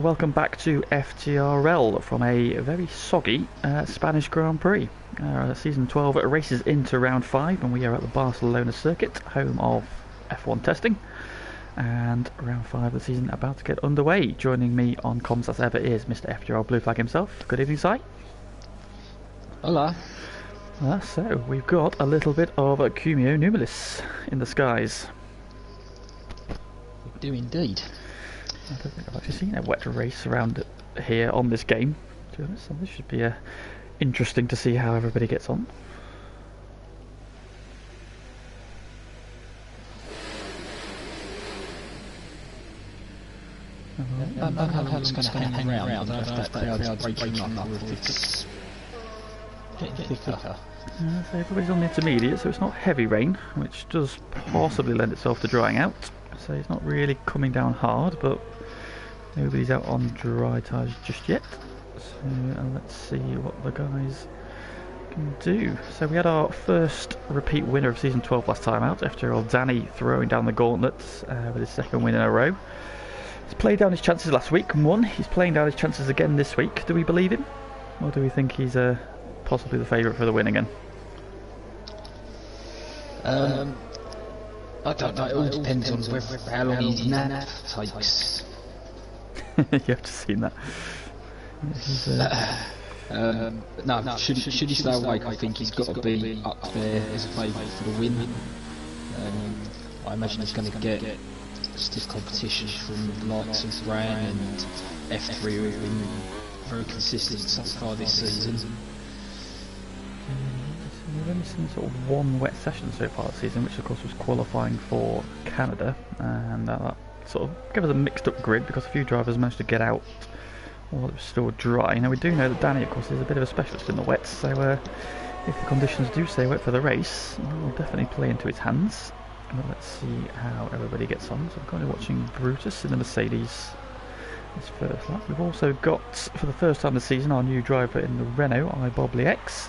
Welcome back to FTRL from a very soggy Spanish Grand Prix. Season 12 races into round 5 and we are at the Barcelona circuit, home of F1 testing. And round 5 of the season about to get underway. Joining me on comms as ever is Mr. FTRL Blue Flag himself. Good evening, Si. Hola. So we've got a little bit of cumulonimbus in the skies. We do indeed. I don't think I've actually seen a wet race around here on this game, to be honest, so this should be interesting to see how everybody gets on. I don't know how it's going to hang around. I don't know if that cloud's breaking up or if it's getting thicker. So everybody's on the intermediate, so it's not heavy rain, which does possibly lend itself to drying out. So it's not really coming down hard, but nobody's out on dry tyres just yet. So let's see what the guys can do. So we had our first repeat winner of season 12 last time out, FTRL Danny throwing down the gauntlets with his second win in a row. He's played down his chances last week and won. He's playing down his chances again this week. Do we believe him? Or do we think he's possibly the favourite for the win again? I don't know, it all depends on how long his nap takes. You have to see that. No, should he stay awake, I think he's got to be up there as a favourite for the win. I imagine he's going to get stiff competition from the likes of Bran and F3 who have been very consistent so far this season. We've only seen sort of one wet session so far this season, which of course was qualifying for Canada, and that sort of gave us a mixed up grid because a few drivers managed to get out while it was still dry. Now we do know that Danny of course is a bit of a specialist in the wet, so if the conditions do stay wet for the race, it will definitely play into his hands. But let's see how everybody gets on. So I'm currently watching Brutus in the Mercedes this first lap. We've also got, for the first time this season, our new driver in the Renault, iBoblyX.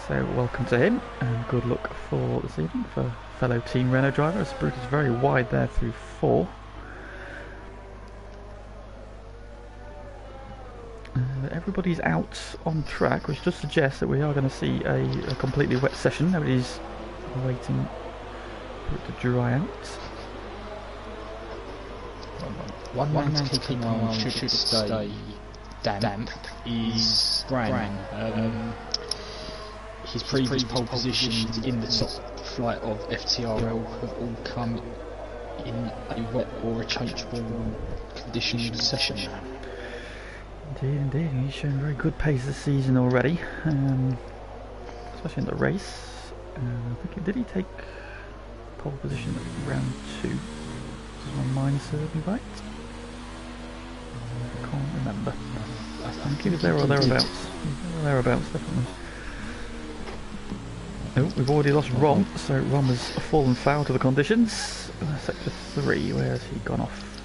So welcome to him and good luck for this evening for fellow Team Renault driver, as Brutus is very wide there through 4. Everybody's out on track, which does suggest that we are going to see a completely wet session. Nobody's waiting for it to dry out. One man to keep an eye on should stay damp is Bran. His previous pole positions in the top flight of FTRL have all come in a wet or a changeable condition session. Indeed, he's shown very good pace this season already, especially in the race. I think, did he take pole position at round 2? Does my mind serve me right? I can't remember. I think he was there or thereabouts. Thereabouts, definitely. Oh, we've already lost Rom, so Rom has fallen foul to the conditions. Sector 3, where has he gone off?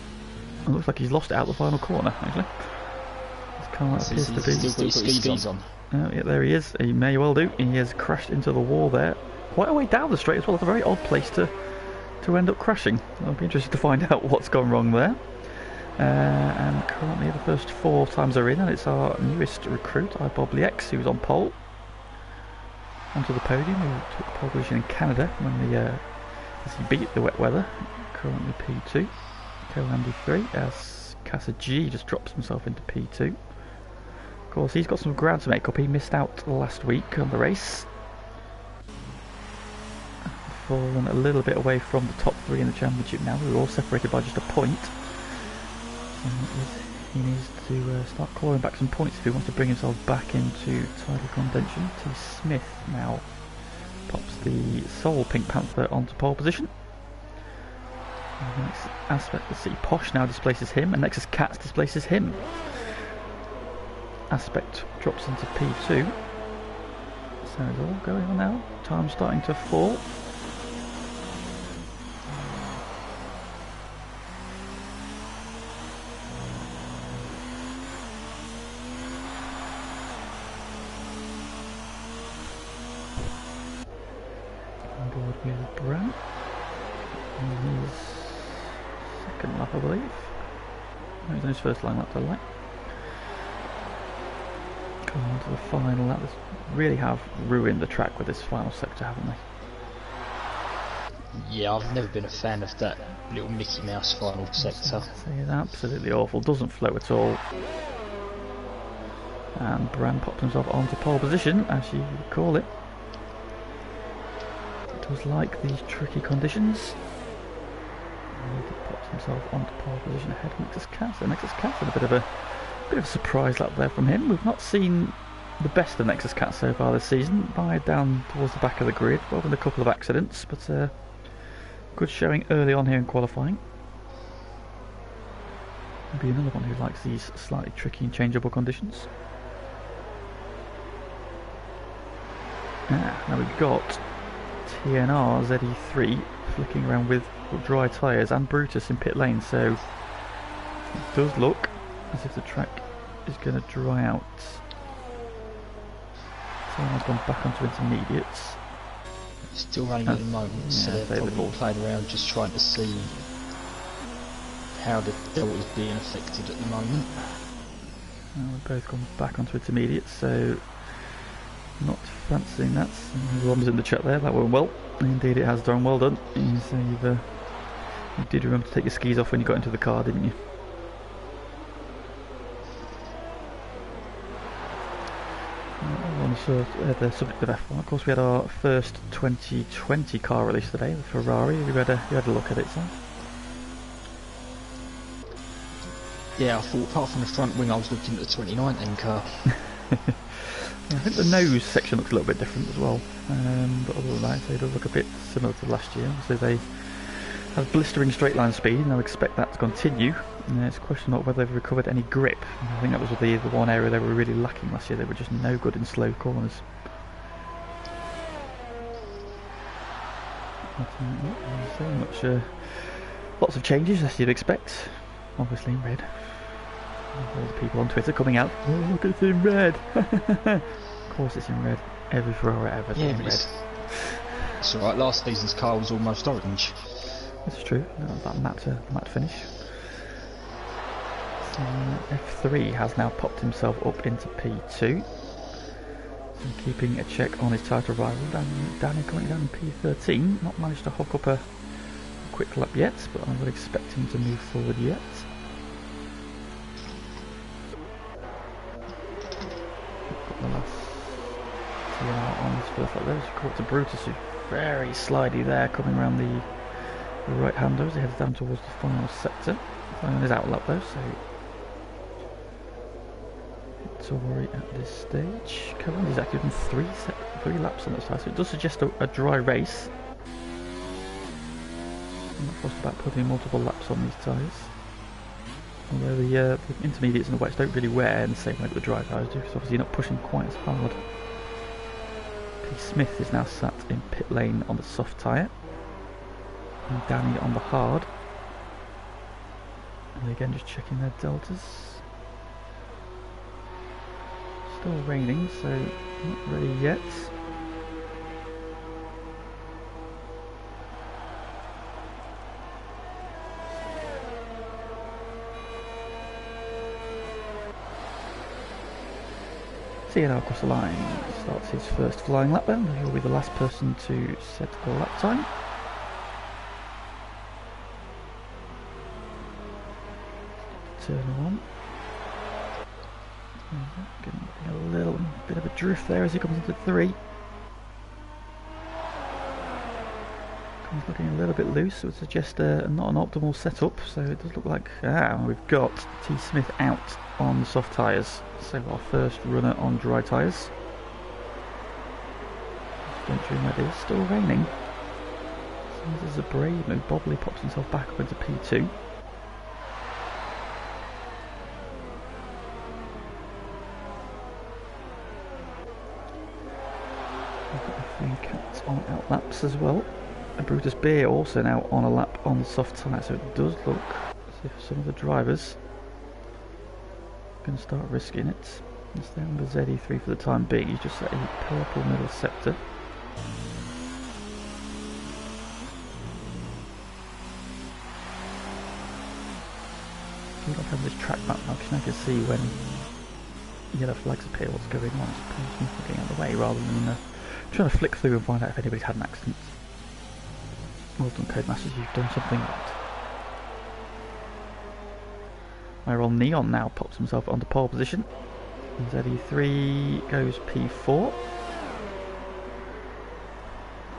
It looks like he's lost it out the final corner, actually. This car appears to be... Still got his skis on. Oh, yeah, there he is. He may well do. He has crashed into the wall there. Quite a way down the straight as well. It's a very odd place to end up crashing. I'll be interested to find out what's gone wrong there. And currently the first 4 times are in, and it's our newest recruit, iBoblyX, who's on pole. Onto the podium, who took pole position in Canada when as he beat the wet weather. Currently P2. Co-Andy 3 as Casa G just drops himself into P2. Of course, he's got some ground to make up. He missed out last week on the race. Fallen a little bit away from the top 3 in the championship now. We're all separated by just a point. He needs to start clawing back some points if he wants to bring himself back into title contention. T. Smith now pops the sole Pink Panther onto pole position. Next aspect, let's see, Posh now displaces him, and Nexus Cats displaces him. Aspect drops into P2. So it's all going on now. Time's starting to fall. Board with Bran on his second lap, I believe. He was on his first line lap, I like. Come on to the final lap. They really have ruined the track with this final sector, haven't they? Yeah, I've never been a fan of that little Mickey Mouse final sector. It's absolutely awful. Doesn't flow at all. And Brand popped himself onto pole position, as you call it. Does like these tricky conditions. And he pops himself onto pole position ahead of Nexus Castle. Nexus Castle, a bit of a surprise lap there from him. We've not seen the best of Nexus Cat so far this season. Fired down towards the back of the grid, well, with a couple of accidents, but good showing early on here in qualifying. Maybe another one who likes these slightly tricky and changeable conditions. Now we've got TNR ZE3 flicking around with dry tyres and Brutus in pit lane, so it does look as if the track is going to dry out. TNR's gone back onto intermediates. Still running at the moment, so they're probably playing around just trying to see how the delta is being affected at the moment. We've both gone back onto intermediates, so not fancying that. Rob's in the chat there, that went well. Indeed it has done, well done. You did remember to take your skis off when you got into the car, didn't you? On the subject of F1, of course we had our first 2020 car release today, the Ferrari. You had a look at it, Sam? Yeah, I thought apart from the front wing I was looking at the 2019 car. I think the nose section looks a little bit different as well, but other than that, it does look a bit similar to last year. So they have blistering straight line speed, and I expect that to continue. And it's a question of whether they've recovered any grip. I think that was the one area they were really lacking last year. They were just no good in slow corners. But, so much, lots of changes as you'd expect. Obviously in red. All the people on Twitter coming out, oh, look, it's in red. Of course it's in red. Every Ferrari ever in red. It's alright, last season's car was almost orange. This is true, that matte finish. So F3 has now popped himself up into P2. So keeping a check on his title rival, Danny currently down in P13. Not managed to hook up a quick lap yet, but I would expect him to move forward yet. Got the last TNR on his first lap there. He's caught to Brutus, who's very slidey there, coming around the right hander as he heads down towards the final sector. On his outlap though, so not to worry at this stage. He's actually done three laps on this tyre, so it does suggest a dry race. I'm not fussed about putting multiple laps on these tyres. Although the intermediates and the wets don't really wear in the same way that the dry tyres do, because obviously you're not pushing quite as hard. P. Smith is now sat in pit lane on the soft tyre. And Danny on the hard. And again just checking their deltas. Still raining, so not ready yet. TNR across the line, starts his first flying lap then. He'll be the last person to set the lap time. Turn one. Getting a little bit of a drift there as he comes into 3. Comes looking a little bit loose, so it suggests not an optimal setup. So it does look like we've got T. Smith out on soft tyres. So our first runner on dry tyres. Venturing that it's still raining. So this is a brave move. Bobley pops himself back up into P2. Cats on out laps as well. And Brutus Beer also now on a lap on the soft tyre, so it does look as if some of the drivers are going to start risking it. It's down the ZE3 for the time being. He's just at a purple middle sector. do like have this track map now, because I can see when yellow flags appear what's going on. It's pretty smooth for getting out of the way rather than trying to flick through and find out if anybody's had an accident. Well done, Codemasters, you've done something right. Our old Neon now pops himself onto pole position. ZE3 goes P4.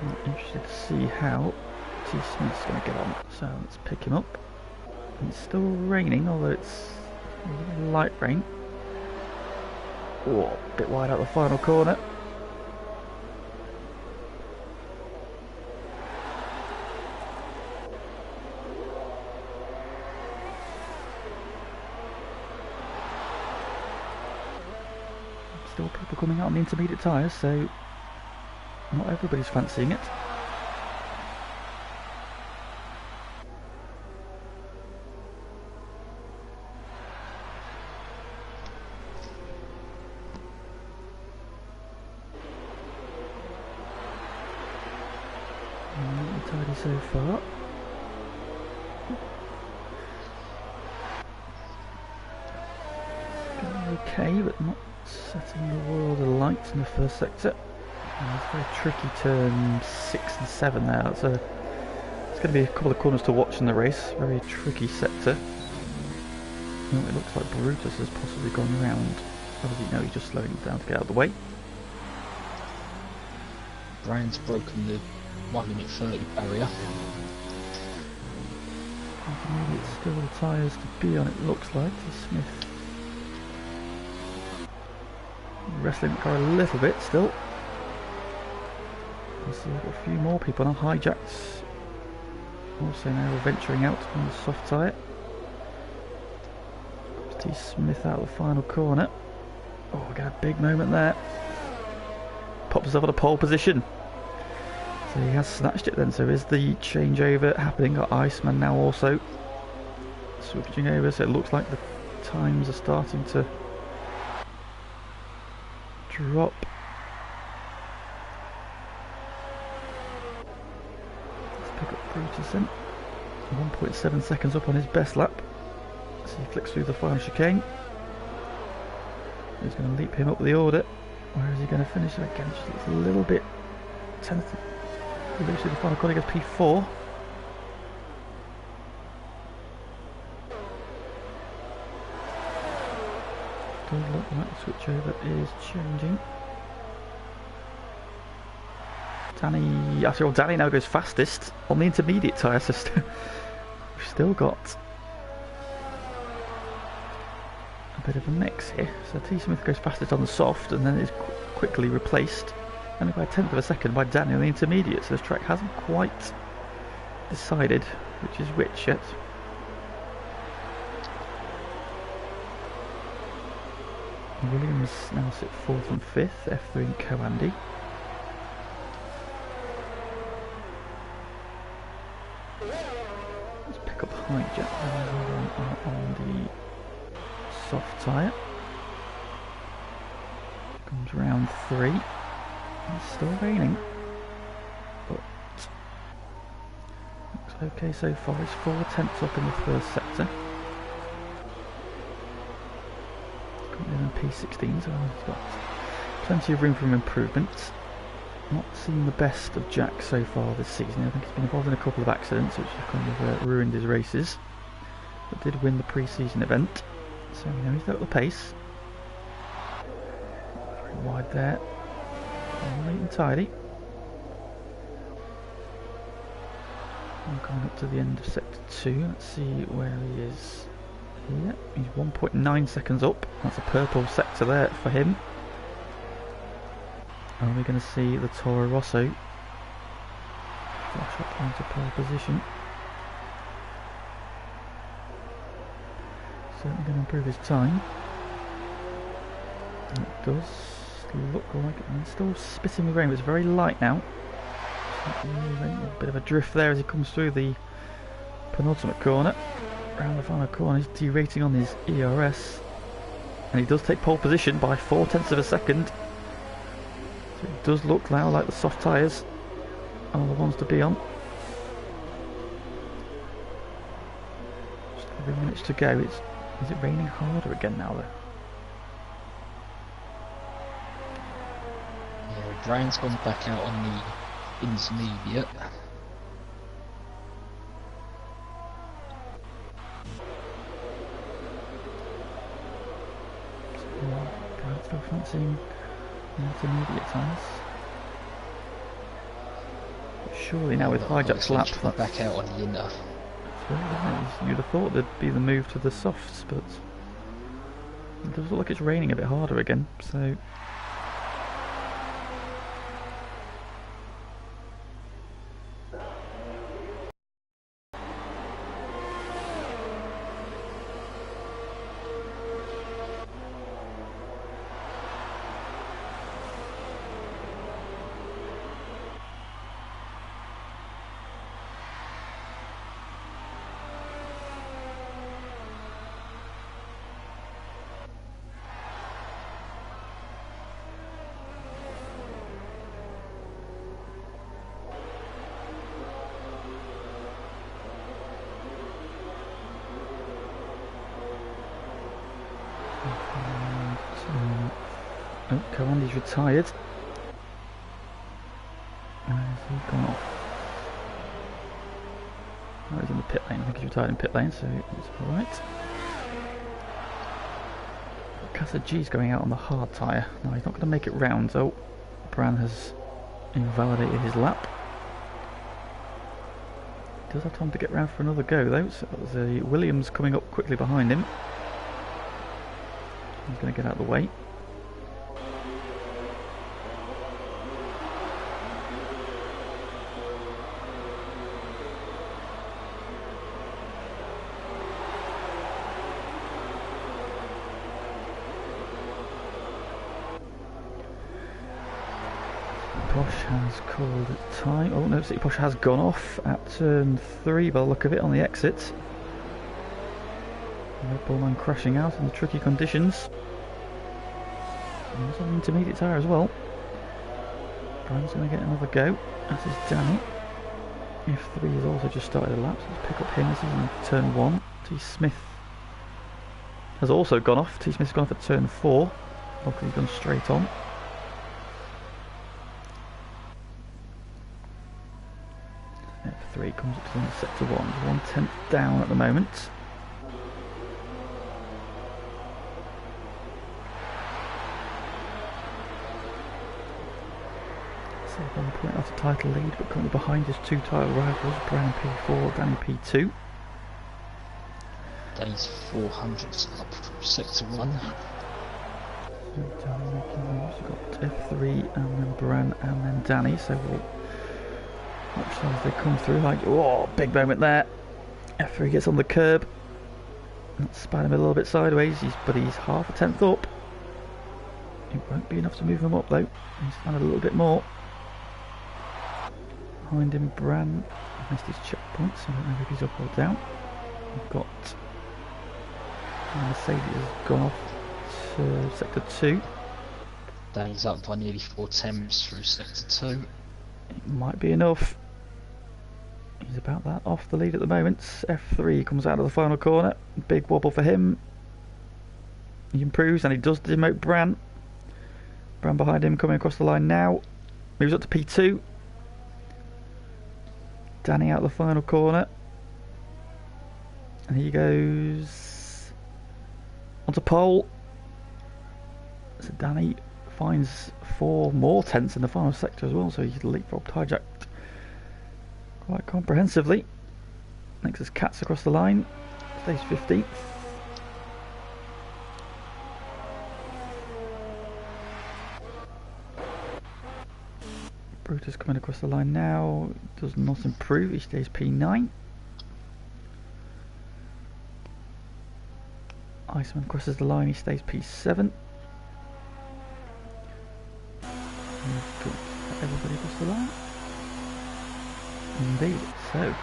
I'm interested to see how T. Smith's going to get on, so let's pick him up. And it's still raining, although it's light rain. Oh, a bit wide out the final corner. Still people coming out on the intermediate tyres, so not everybody's fancying it. Tidy so far. Going okay, but not setting the world alight in the first sector. It's a very tricky turn 6 and 7 there. It's going to be a couple of corners to watch in the race. Very tricky sector. It looks like Brutus has possibly gone round. Obviously, no, he's just slowing down to get out of the way. Brian's broken the 1 minute 30 barrier. Maybe it's still the tyres to be on, it looks like. Smith wrestling the car a little bit still. We've got a few more people on hijacks. Also now venturing out on the soft tyre. T. Smith out of the final corner. Oh, we got a big moment there. Pops us up on a pole position. So he has snatched it then, so is the changeover happening? Got Iceman now also switching over, so it looks like the times are starting to drop. Let's pick up Brutus in. 1.7 seconds up on his best lap. So he flicks through the final chicane. He's going to leap him up the order. Where is he going to finish? Again, just looks a little bit tentative. Eventually the final corner goes P4. Does look like the switchover is changing. Danny now goes fastest on the intermediate tyre system. We've still got a bit of a mix here. So T. Smith goes fastest on the soft and then is quickly replaced only by a tenth of a second by Danny on the intermediate. So this track hasn't quite decided which is which yet. Williams now sit 4th and 5th, F3 and Co-Andy. Let's pick up Hijack on the soft tyre. Comes round 3. It's still raining, but looks okay so far. He's 4 tenths up in the first sector. In P16, so he's got plenty of room for improvement. Not seen the best of Jack so far this season. I think he's been involved in a couple of accidents which have kind of ruined his races, but did win the pre-season event, so we know he's got the pace. Very wide there, neat and tidy. And coming up to the end of sector 2, let's see where he is. Yeah, he's 1.9 seconds up. That's a purple sector there for him. Are we going to see the Toro Rosso flash up onto pole position? Certainly going to improve his time. And it does look like it. It's still spitting with rain, but it's very light now. A bit of a drift there as he comes through the penultimate corner. Around the final corner, he's derating on his ERS, and he does take pole position by 4 tenths of a second. So it does look now like the soft tyres are the ones to be on. Just a few minutes to go. It's Is it raining harder again now though? Yeah, Brown's gone back out on the intermediate. Brown still fancying the intermediate times. But surely now with Hijack's lap, that's back out on the inner. You'd have thought there'd be the move to the softs, but it does look like it's raining a bit harder again, so... Oh, Karandi's retired. Where has he gone off? Oh, he's in the pit lane. I think he's retired in pit lane, so it's alright. Casa G's going out on the hard tyre. No, he's not going to make it round. Oh, Bran has invalidated his lap. He does have time to get round for another go though, so there's Williams coming up quickly behind him. He's going to get out of the way. Posh has called it time. Oh no, City Posh has gone off at turn 3 by the look of it on the exit. Red Bull man crashing out in the tricky conditions. He's on the intermediate tyre as well. Brian's going to get another go, as is Danny. F3 has also just started a lap, so let's pick up him as he's in turn 1. T. Smith has also gone off. T. Smith's gone off at turn 4. Luckily he's gone straight on. F3 comes up to the sector 1. 1/10 down at the moment. So 1 point off the title lead, but currently behind his 2 title rivals, Brown P4, Danny P2. Danny's 400s up from sector 1. So Danny making moves. We've got F3 and then Bran and then Danny, so we'll watch them as they come through. Like, oh, big moment there. F3 gets on the curb. That spat him a little bit sideways, but he's half a tenth up. It won't be enough to move him up though. He's found a little bit more. Behind him, Bran missed his checkpoint, so I don't know if he's up or down. We've got Mercedes has gone off to sector 2. Danny's up by nearly 4 temps through sector 2. It might be enough. He's about that off the lead at the moment. F3 comes out of the final corner. Big wobble for him. He improves and he does demote Bran. Bran behind him coming across the line now. Moves up to P2. Danny out of the final corner. And he goes onto pole. So Danny finds 4 more tenths in the final sector as well, so he's leapfrogged Hijacked quite comprehensively. Next is Katz across the line, stays 15th. Brutus coming across the line now, does not improve, he stays P9. Iceman crosses the line, he stays P7. We've got everybody across the line. Indeed, so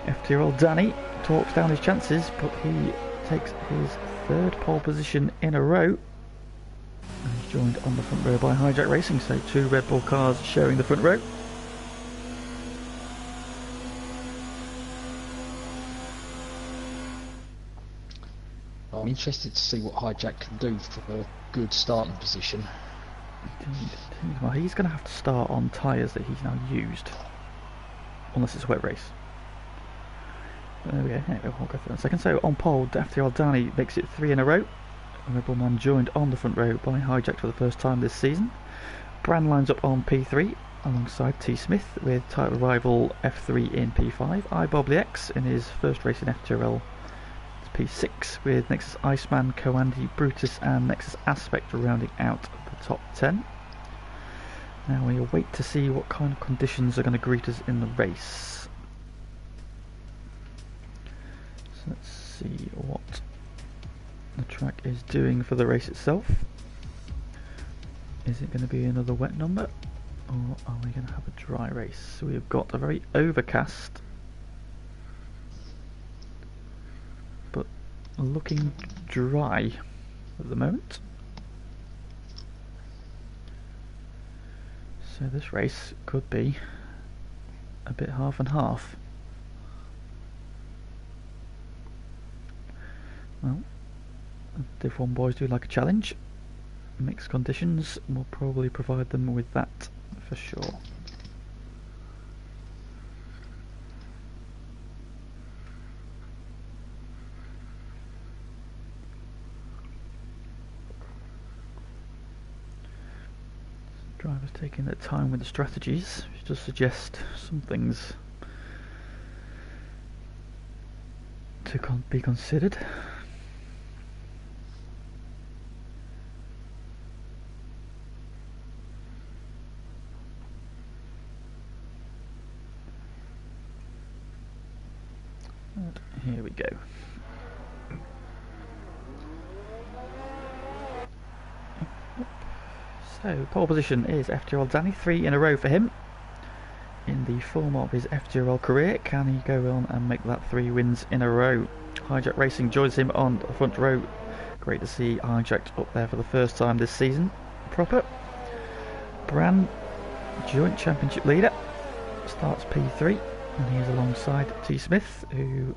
FTRL Danny talks down his chances, but he takes his 3rd pole position in a row. And he's joined on the front row by Hijack Racing, so 2 Red Bull cars sharing the front row. I'm interested to see what Hijack can do for a good starting position. Indeed. Well, he's going to have to start on tyres that he's now used, unless it's a wet race. There we go. Anyway, we'll go through in a second. So on pole, FTRL Danny makes it 3 in a row. Rebel Man joined on the front row by Hijack for the first time this season. Bran lines up on P3 alongside T Smith with title rival F3 in P5. iBobley X in his first race in FTRL P6 with Nexus Iceman, Coandy, Brutus and Nexus Aspect rounding out the top 10. Now we await to see what kind of conditions are going to greet us in the race. So let's see what the track is doing for the race itself. Is it going to be another wet number, or are we going to have a dry race? So we've got a very overcast but looking dry at the moment. So this race could be a bit half and half. Well, Div 1 boys do like a challenge. Mixed conditions will probably provide them with that for sure. Drivers taking their time with the strategies, which does suggest some things to be considered. And here we go. So, pole position is FTRL Danny, 3 in a row for him. In the form of his FTRL career, can he go on and make that 3 wins in a row? Hijack Racing joins him on the front row. Great to see Hijack up there for the first time this season. Proper. Bran, joint championship leader, starts P3, and he is alongside T Smith, who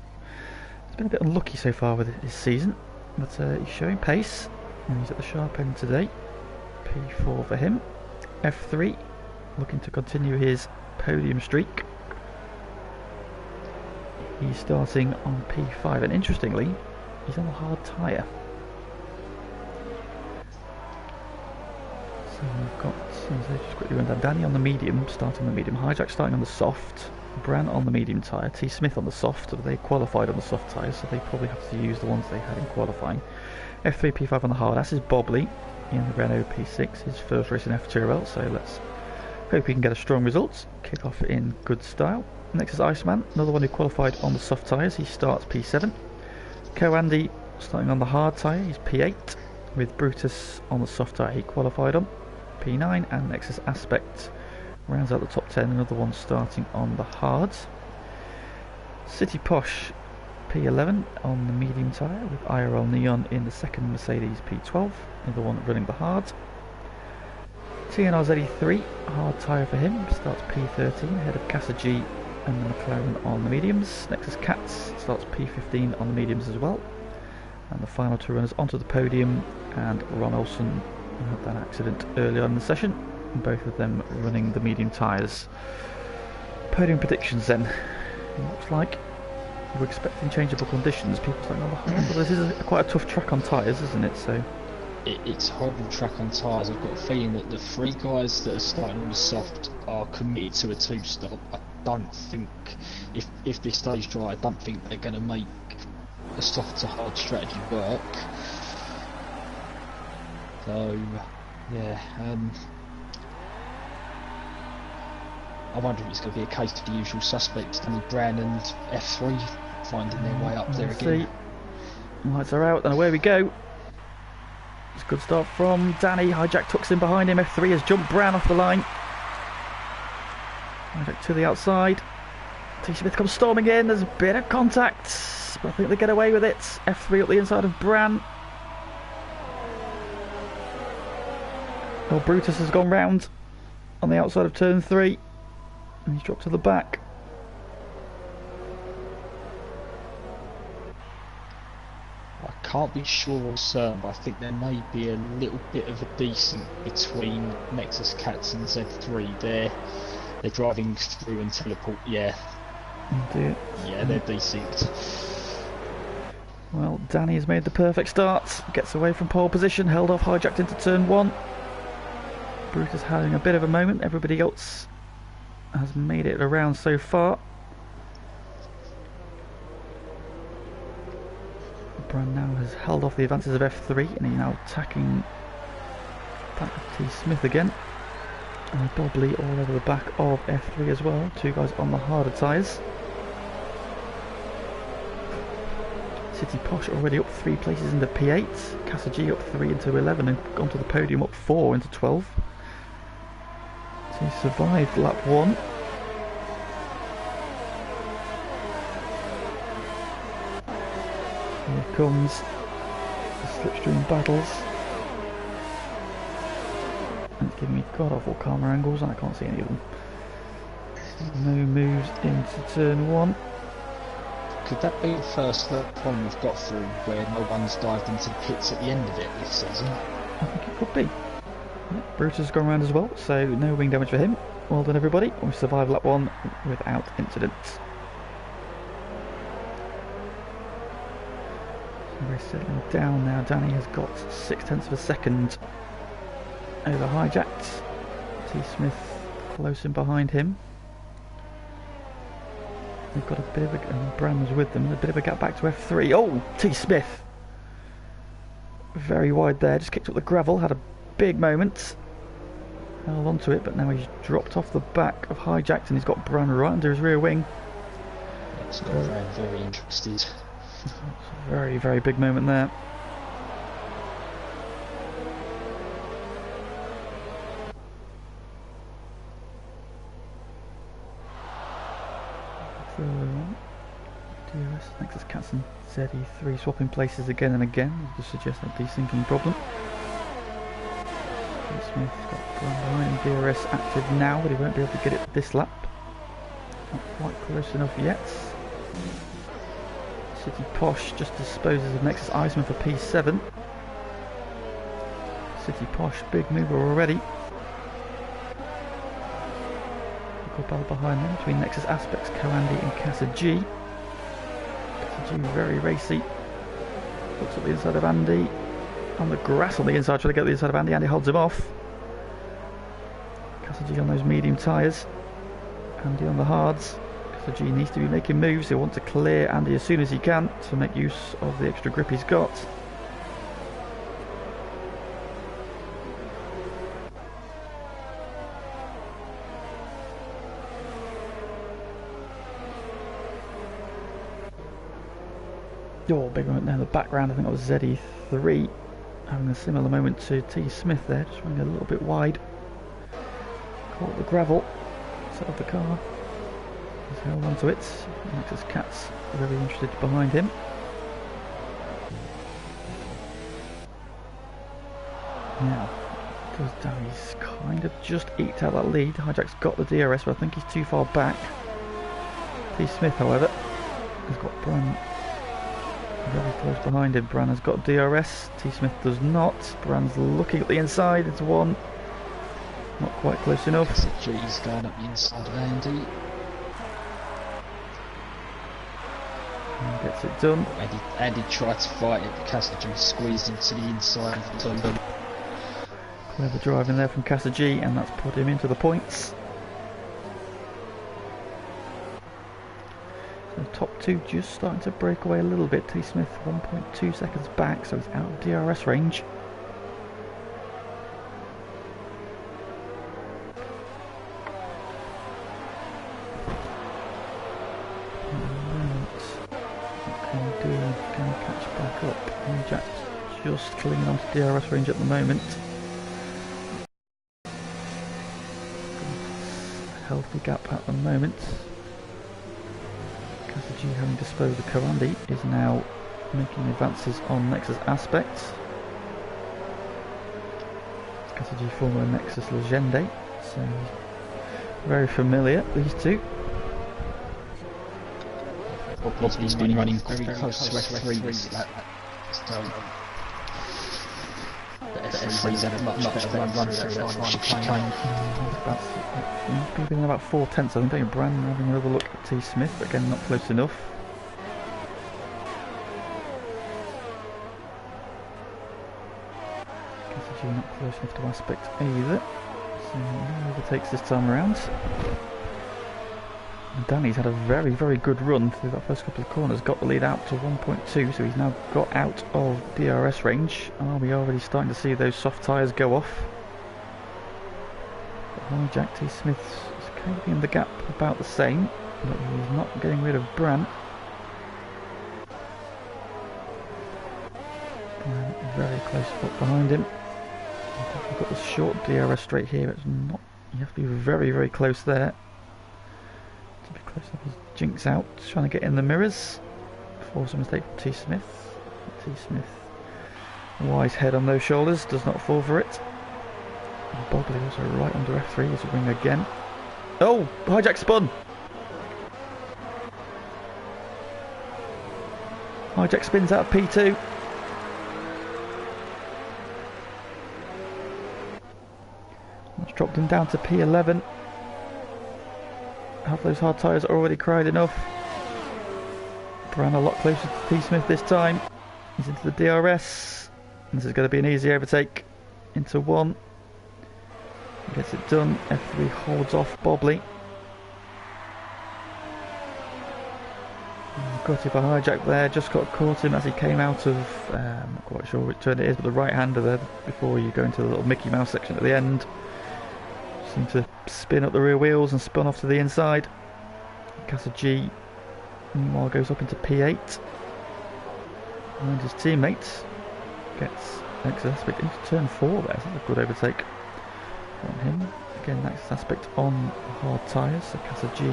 has been a bit unlucky so far with his season, but he's showing pace, and he's at the sharp end today. P4 for him. F3 looking to continue his podium streak. He's starting on P5, and interestingly he's on a hard tyre. So we've got, just quickly run down, Danny on the medium, starting on the medium, Hijack starting on the soft, Bran on the medium tyre, T Smith on the soft. They qualified on the soft tyres, so they probably have to use the ones they had in qualifying. F3, P5 on the hard. That's his Bobley in the Renault P6, his first race in FTRL, so let's hope he can get a strong result. Kick off in good style. Next is Iceman, another one who qualified on the soft tyres. He starts P7. Coandy starting on the hard tyre, he's P8, with Brutus on the soft tyre he qualified on, P9, and Nexus Aspect rounds out the top 10, another one starting on the hards. City Posh P11 on the medium tyre, with IRL Neon in the second Mercedes P12, another one running the hards. TNR ZE3, hard tyre for him, starts P13 ahead of Casa G and the McLaren on the mediums. Nexus Cats starts P15 on the mediums as well. And the final 2 runners onto the podium, and Ron Olsen had that accident earlier on in the session, both of them running the medium tyres. Podium predictions then. It looks like we're expecting changeable conditions. People saying, well, this is quite a tough track on tyres, isn't it? So it's a horrible track on tyres. I've got a feeling that the 3 guys that are starting on the soft are committed to a 2-stop. I don't think, if this stays dry, I don't think they're going to make a soft to hard strategy work. So, yeah, I wonder if it's going to be a case of the usual suspects, Danny, Bran and F3 finding their way up there again. Lights are out, and away we go. It's a good start from Danny. Hijack tucks in behind him. F3 has jumped Bran off the line. Hijack to the outside. T Smith comes storming in. There's a bit of contact, but I think they get away with it. F3 up the inside of Bran. Well, Brutus has gone round on the outside of turn 3, and he's dropped to the back. I can't be sure or certain, but I think there may be a little bit of a decent between Nexus Cats and Z3. They're driving through and teleport. Yeah. Dear. Yeah, they're decent. Well, Danny has made the perfect start. Gets away from pole position, held off, hijacked into turn 1. Brutus having a bit of a moment. Everybody else has made it around so far. Bran now has held off the advances of F3 and he's now attacking back of T Smith again. And Bobley all over the back of F3 as well. Two guys on the harder tyres. City Posh already up 3 places into P8. Casa G up 3 into 11 and gone to the podium up 4 into 12. So he survived lap 1. Here comes the slipstream battles. And it's giving me god awful camera angles and I can't see any of them. No moves into turn 1. Could that be the first problem we've got through where no one's dived into the pits at the end of it this season? I think it could be. Yeah, Brutus has gone around as well, so no wing damage for him. Well done everybody, we survived lap 1 without incident. So we're settling down now. Danny has got 0.6 of a second over hijacked. T Smith close in behind him. They've got a bit of a, and Bram was with them, a bit of a gap back to F3. Oh, T Smith! Very wide there, just kicked up the gravel, had a big moment. Held onto it, but now he's dropped off the back of hijacked and he's got Bran right under his rear wing. It's got very interested. It's a very, very big moment there. DRS, Nexus Cats and ZE3 swapping places again and again, to suggest a desyncing problem. Smith's got Bran behind him, DRS active now, but he won't be able to get it this lap. Not quite close enough yet. City Posh just disposes of Nexus Iceman for P7. City Posh, big mover already. Good battle behind them between Nexus Aspects, Coandy and Casa G. Casa G very racy. Looks at the inside of Andy. On the grass on the inside, trying to get the inside of Andy. Andy holds him off. Casa G on those medium tyres. Andy on the hards. Casa G needs to be making moves. He'll want to clear Andy as soon as he can to make use of the extra grip he's got. Oh, big moment there in the background. I think that was ZE3 having a similar moment to T Smith there, just running a little bit wide. Caught the gravel outside of the car. He's held onto it. Nexus Cat's very interested behind him. Now, does Danny's kind of just eked out that lead. Hijack's got the DRS, but I think he's too far back. T Smith, however, has got Bran very close behind him. Bran has got DRS, T Smith does not. Bran's looking at the inside, it's one. Not quite close enough. G's going up the inside of Andy. And gets it done. Andy tried to fight it, but Casa G squeezed him to the inside of the turn. Clever driving there from Casa G, and that's put him into the points. So top two just starting to break away a little bit. T Smith 1.2 seconds back, so he's out of DRS range. Can he catch back up? And Jack's just clinging onto DRS range at the moment. Healthy gap at the moment. Casa G, having disposed of Coandy, is now making advances on Nexus Aspects. Casa G, former Nexus Legende, so very familiar, these two. He's been running very close to F3 this lap. So, but F3's had a much better run through that final chicane. He's been within about 4 tenths. I think Brandon having another look at T. Smith, but again not close enough. Cassidy not close enough to Aspect either. So he overtakes this time around. And Danny's had a very, very good run through that first couple of corners, got the lead out to 1.2, so he's now got out of DRS range. Are we already starting to see those soft tyres go off? But Jack T. Smith is keeping the gap about the same, but he's not getting rid of Brandt. And very close up behind him. We've got the short DRS straight here, it's not, you have to be very, very close there. To be close up as Jinx out, trying to get in the mirrors. Force a mistake from T. Smith. T. Smith, wise head on those shoulders, does not fall for it. And Bogley also right under F3 as a wing again. Oh, hijack spun! Hijack spins out of P2. That's dropped him down to P11. Have those hard tyres already cried enough? Bran a lot closer to T. Smith this time. He's into the DRS. This is going to be an easy overtake. Into 1. Gets it done. F3 holds off Bobley. Got it by hijack there. Just got caught him as he came out of, I'm not quite sure which turn it is, but the right hander there before you go into the little Mickey Mouse section at the end. Seemed to spin up the rear wheels and spun off to the inside. Casa G meanwhile goes up into P8. And his teammate gets Nexus Aspect into turn 4 there. So that's a good overtake from him. Again, Nexus Aspect on hard tyres. So Casa G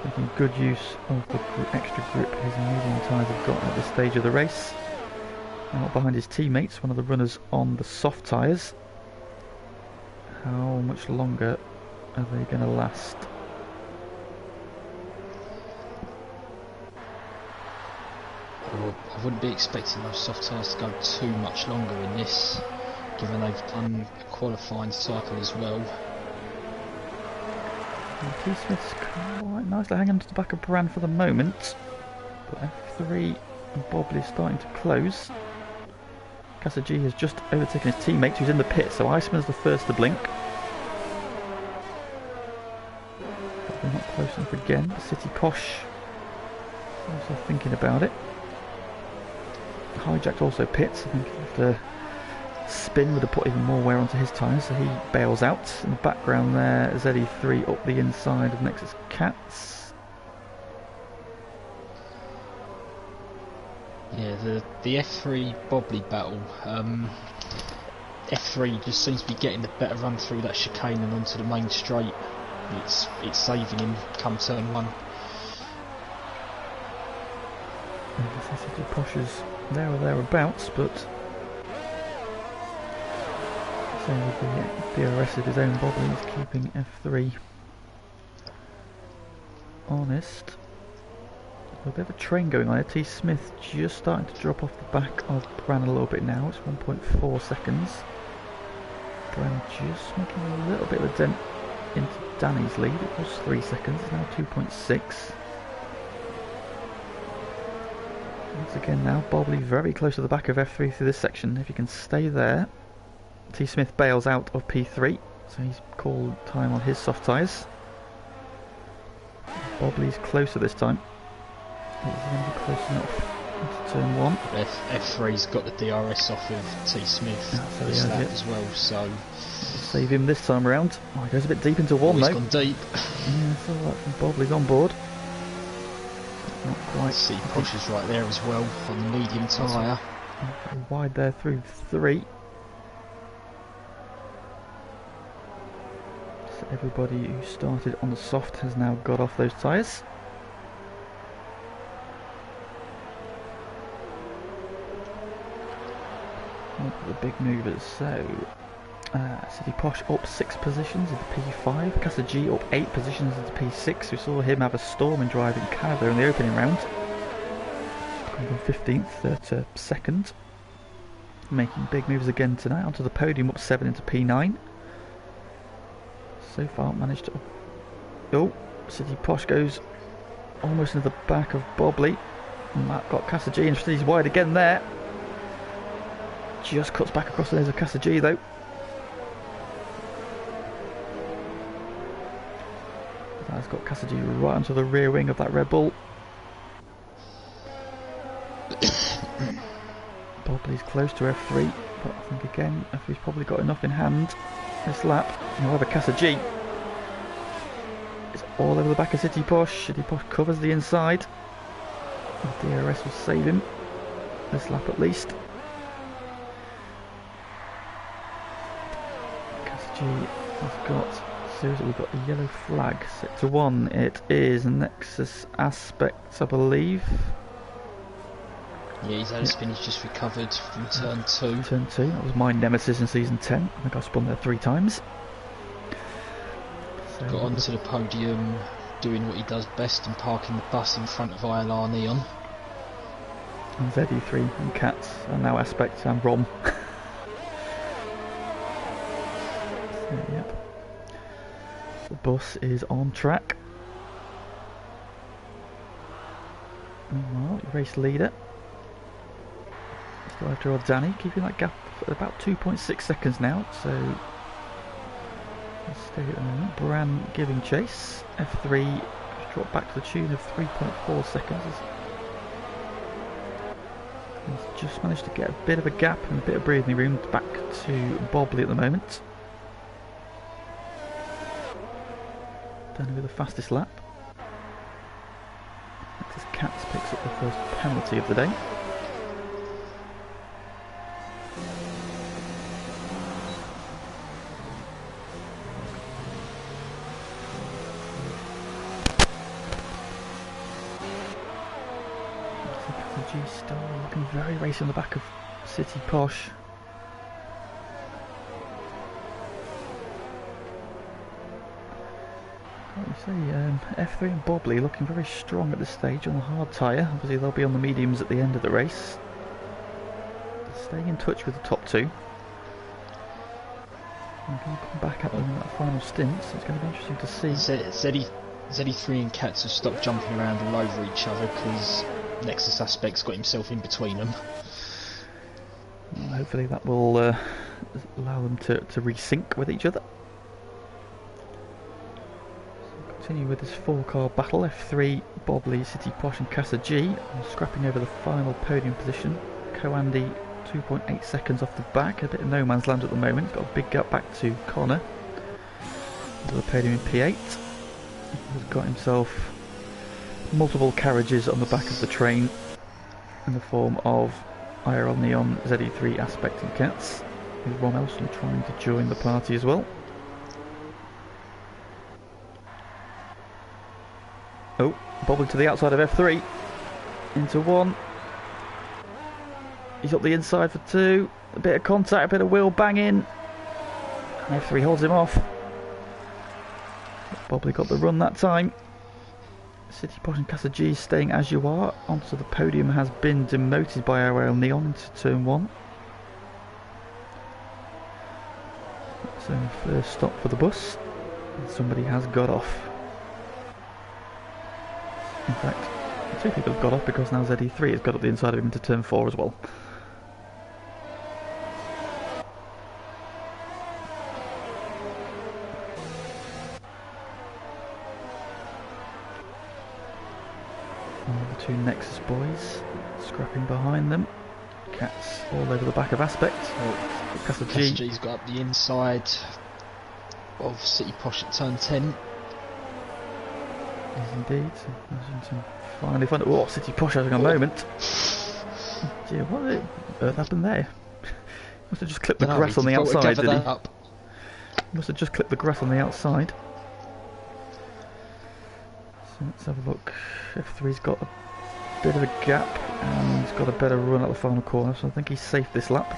making good use of the extra grip his medium tyres have got at this stage of the race. Out behind his teammates, one of the runners on the soft tyres. How much longer are they going to last? I wouldn't be expecting those soft tyres to go too much longer in this, given they've done a qualifying cycle as well. T. Smith's quite nicely hanging to the back of Bran for the moment, but F3 and Bobley is starting to close. Casa G has just overtaken his teammate who's in the pit, so Iceman's the first to blink. But they're not close enough again. City Posh also thinking about it. Hijacked also pits. I think the spin would have put even more wear onto his tyres, so he bails out. In the background there, ZE3 up the inside of Nexus Cats. Yeah, the F3 Bobley battle. F3 just seems to be getting the better run through that chicane and onto the main straight. It's saving him come turn 1. City Posh is there or thereabouts, but so with the DRS of his own Bobley, he's keeping F3 honest. A bit of a train going on here. T. Smith just starting to drop off the back of Bran a little bit now. It's 1.4 seconds. Bran just making a little bit of a dent into Danny's lead. It was 3 seconds, it's now 2.6. Once again now, Bobley very close to the back of F3 through this section. If he can stay there. T. Smith bails out of P3, so he's called time on his soft tyres. Bobley's closer this time. He's going to be close enough into turn 1. F3's got the DRS off of T. Smith this lap as well, so save him this time around. Oh, he goes a bit deep into 1 though. He's gone deep. Yeah, so that from Bobley's on board. Not quite. See, Posh is right there as well on the medium tyre. Wide there through 3. So everybody who started on the soft has now got off those tyres. The big movers, so City Posh up 6 positions into P5, Casa G up 8 positions into P6. We saw him have a storming drive in Canada in the opening round. Gone from 15th to 2nd. Making big moves again tonight. Onto the podium, up 7 into P9. So far managed to... Oh, City Posh goes almost into the back of Bobley. And that got Casa G, and he's wide again there. Just cuts back across the nose of Casa G though. That's got Casa G right onto the rear wing of that Red Bull. Bobley's close to F3, but I think again F3's probably got enough in hand this lap. However, Casa G is all over the back of City Posh. City Posh covers the inside. The DRS will save him this lap at least. Casa G has got... So we've got a yellow flag set to 1. It is Nexus Aspects, I believe. Yeah, he's had a spin, he's just recovered from turn 2. Turn 2, that was my nemesis in season 10. I think I spun there 3 times. So got onto the podium, doing what he does best and parking the bus in front of ILR Neon. And ZE3 and Cats, and now Aspect and Rom. So, yep. The bus is on track. Meanwhile, race leader. Still after old Danny, keeping that gap at about 2.6 seconds now, so let's stay at the moment. Bran giving chase. F3 dropped back to the tune of 3.4 seconds. He's just managed to get a bit of a gap and a bit of breathing room back to Bobley at the moment. Danny with the fastest lap. Next is Cats picks up the first penalty of the day. G still looking very racy on the back of City Posh. Like you say, F3 and Bobley looking very strong at this stage on the hard tyre. Obviously they'll be on the mediums at the end of the race. Staying in touch with the top 2. I'm going to come back at them in that final stint, so it's going to be interesting to see. ZE3 and Cats have stopped jumping around all over each other because Nexus Aspect's got himself in between them. Well, hopefully that will allow them to resync with each other. So continue with this 4-car battle. F3, Bobley, City Posh and Casa G scrapping over the final podium position. Co-Andy 2.8 seconds off the back, a bit of no man's land at the moment. Got a big gap back to Connor. To the podium in P8. He's got himself multiple carriages on the back of the train in the form of IRL Neon, ZE3, Aspect and Cats, with Ron Elson trying to join the party as well. Oh, bobbling to the outside of F3, into 1. He's up the inside for 2, a bit of contact, a bit of wheel banging, and F3 holds him off. Bobley got the run that time. City Posh and Casa G staying as you are. Onto the podium has been demoted by IRL Neon into turn 1. So the first stop for the bus. And somebody has got off. In fact, 2 people have got off because now ZE3 has got up the inside of him into turn 4 as well. The 2 Nexus boys scrapping behind them. Cats all over the back of Aspect. Casa G's got up the inside of City Posh at turn 10. Yes, indeed. Finally found it. Oh, City Posh having a moment. Dear, what on earth happened there? Must have just clipped the grass on the outside, did he? Must have just clipped the grass on the outside. So let's have a look. F3's got a bit of a gap and he's got a better run at the final corner, so I think he's safe this lap.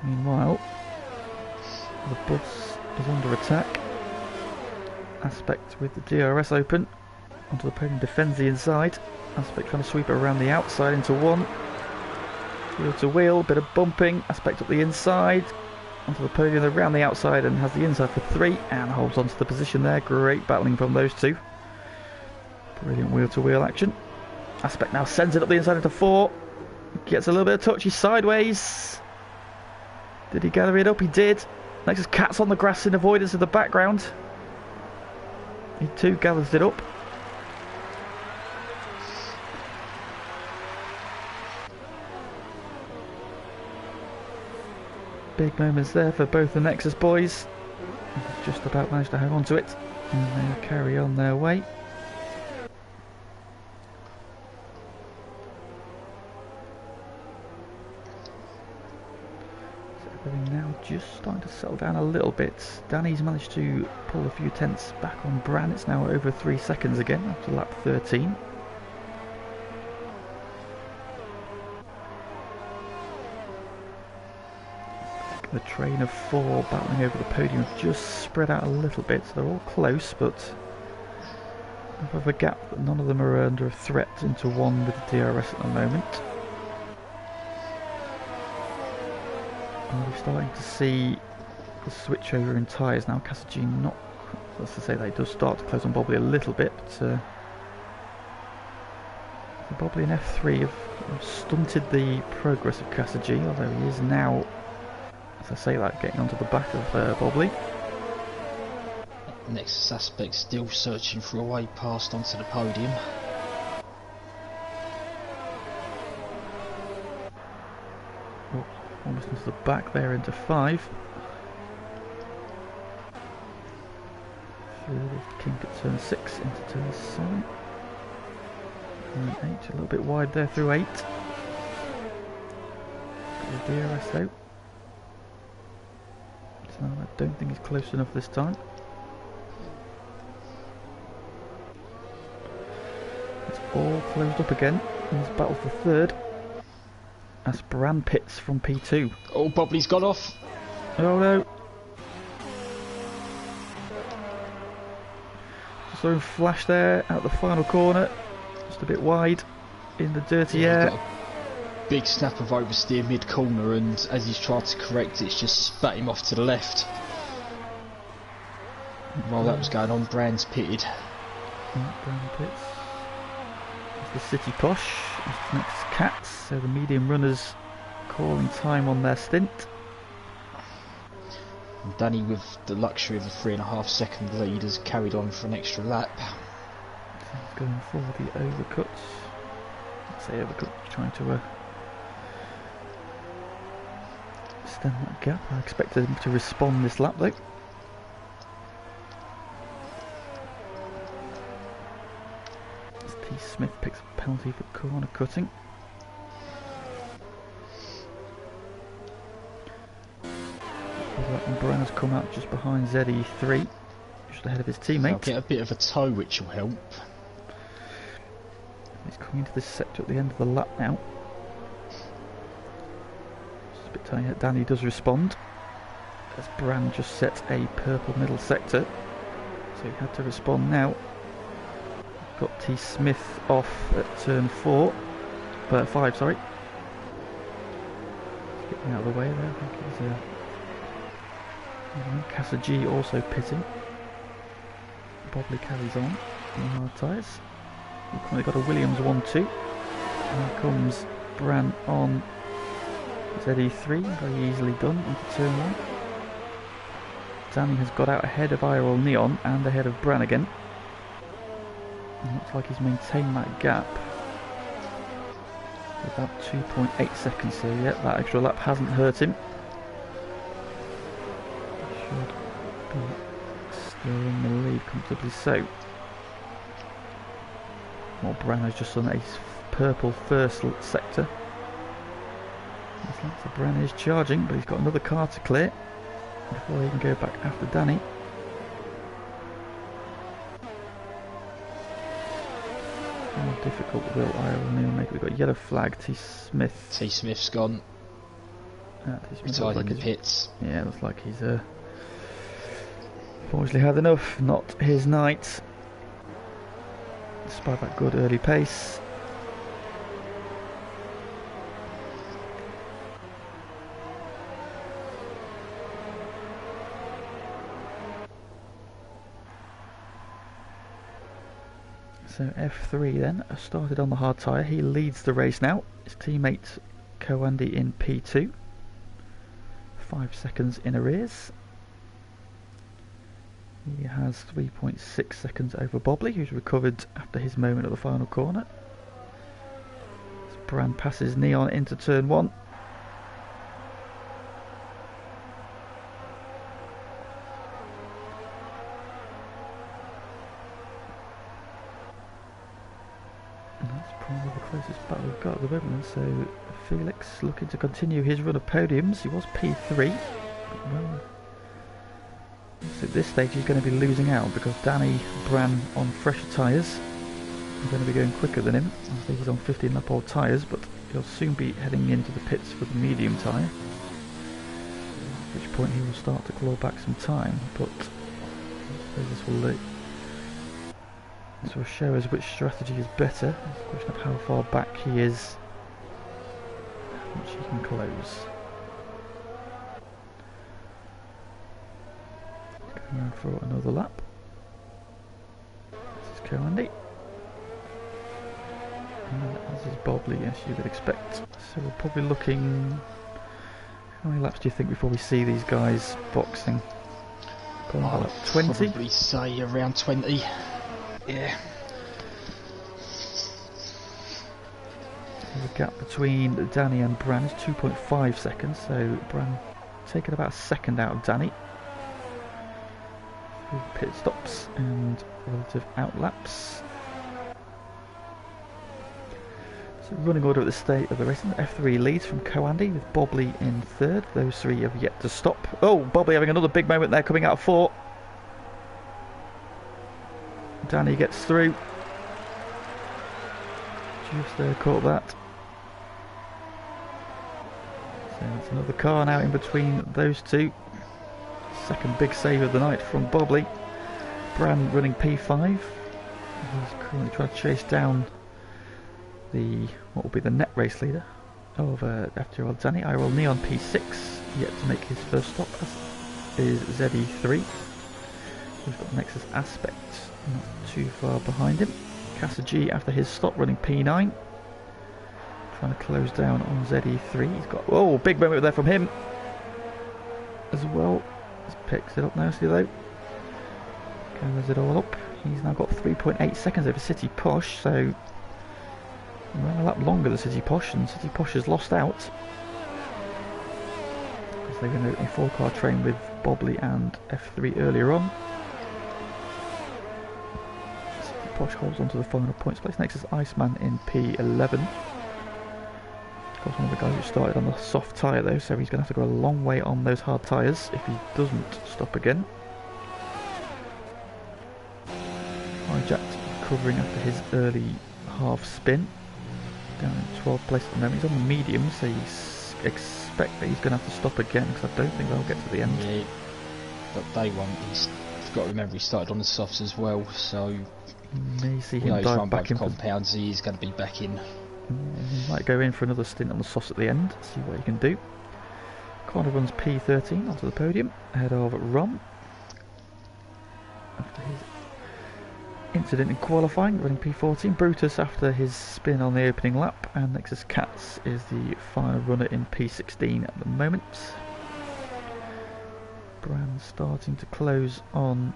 Meanwhile, the bus is under attack. Aspect with the DRS open. Onto the podium, defends the inside. Aspect trying to sweep it around the outside into one. Wheel to wheel, bit of bumping. Aspect up the inside. Onto the podium, around the outside, and has the inside for 3. And holds onto the position there. Great battling from those two. Brilliant wheel to wheel action. Aspect now sends it up the inside into 4. Gets a little bit of touchy sideways. Did he gather it up? He did. Next is Cat's on the grass in avoidance of the background. He too gathers it up. Big moments there for both the Nexus boys. Just about managed to hang on to it. And they'll carry on their way. Everything now just starting to settle down a little bit. Danny's managed to pull a few tenths back on Bran. It's now over 3 seconds again after lap 13. The train of 4 battling over the podium just spread out a little bit. So they're all close, but of a gap that none of them are under a threat into 1 with the DRS at the moment. And we're starting to see the switch over in tyres now. Kasagi not, that's to say that he does start to close on Bobley a little bit, but Bobley and F3 have stunted the progress of Kasagi, although he is now, as I say that, getting onto the back of Bobley. Next Aspect still searching for a way past onto the podium. Almost into the back there into 5. Through the kink at turn 6 into turn 7. And 8, a little bit wide there through 8. Got the DRS out. So I don't think he's close enough this time. It's all closed up again in this battle for 3rd. That's Bran pits from P2. Oh, Bobley's got off. Oh no. Just saw him flash there out the final corner. Just a bit wide in the dirty air. Got a big snap of oversteer mid corner, and as he's tried to correct it, it's just spat him off to the left. While that was going on, Bran's pitted. Bran pits. The City Posh is next Cats, so the medium runners calling time on their stint. And Danny, with the luxury of a 3.5 second lead, has carried on for an extra lap. So he's going for the overcuts. Let's say overcut, trying to extend that gap. I expected him to respond this lap though. Smith picks up a penalty for corner cutting. And Brown has come out just behind ZE3, just ahead of his teammate. I'll get a bit of a tow, which will help. He's coming into this sector at the end of the lap now. Just a bit tight. Danny does respond, as Bran just set a purple middle sector, so he had to respond now. Got T Smith off at turn 5, sorry. Just getting out of the way there, I think he's Kasagi also pitting. Bobley carries on in hard tyres. We've currently got a Williams 1-2. Here comes Bran on ZE3, very easily done into turn 1. Danny has got out ahead of Irol Neon and ahead of Bran again. And looks like he's maintained that gap for about 2.8 seconds, so yeah, that extra lap hasn't hurt him. Should be still in the lead comfortably so. Well, Bran has just done a purple first sector. Looks like so Bran is charging, but he's got another car to clear before he can go back after Danny. More difficult will Irol Neal make. We've got yellow flag. T Smith's gone. T Smith retired in the pits. Yeah, looks like he's Unfortunately had enough, not his night. Despite that good early pace. So F3 then, started on the hard tyre. He leads the race now. His teammate Coandy in P2. 5 seconds in arrears. He has 3.6 seconds over Bobley, who's recovered after his moment at the final corner. As Brand passes Neon into turn 1. And that's probably the closest battle we've got at the moment. So Felix looking to continue his run of podiums. He was P3. Well, so at this stage he's going to be losing out because Danny Bran on fresher tyres are going to be going quicker than him. I think he's on 15 lap old tyres, but he'll soon be heading into the pits for the medium tyre, at which point he will start to claw back some time. But I suppose this will show us which strategy is better. It's a question of how far back he is, how much he can close. Going for another lap. This is Coandy. And as is Bobley, as you would expect. So we're probably looking... How many laps do you think before we see these guys boxing? I'd 20? probably say around 20. Yeah. The gap between Danny and Bran is 2.5 seconds, so Bran taking about a second out of Danny. Pit stops and relative outlaps. So running order at the state of the racing. F3 leads from Coandy with Bobley in third. Those three have yet to stop. Oh, Bobley having another big moment there, coming out of 4. Danny gets through. Just caught that. So it's another car now in between those two. Second big save of the night from Bobley. Bran running P5. He's currently trying to chase down what will be the net race leader of FTRL Danny. IRL Neon P6, yet to make his first stop, as is ZE3. We've got Nexus Aspect not too far behind him. Casa G after his stop running P9. Trying to close down on ZE3. He's got, oh, big moment there from him as well. Picks it up nicely though. Gathers it all up. He's now got 3.8 seconds over City Posh, so ran a lap longer than City Posh, and City Posh has lost out because they were in a 4-car train with Bobley and F3 earlier on. City Posh holds on to the final points place. Next is Iceman in P11. Of course, one of the guys who started on the soft tyre though, so he's going to have to go a long way on those hard tyres if he doesn't stop again. Hijacked recovering after his early half spin. Down in 12th place at the moment. He's on the medium, so you expect that he's going to have to stop again because I don't think they'll get to the end. Yeah, but they won't. You've got to remember he started on the softs as well, so You may see him he's dive run back both in. compounds. He's going to be back in. He might go in for another stint on the softs at the end, see what he can do. Corner runs P13 onto the podium, ahead of Ron. After his incident in qualifying, running P14. Brutus after his spin on the opening lap, and Nexus Cats is the final runner in P16 at the moment. Brand starting to close on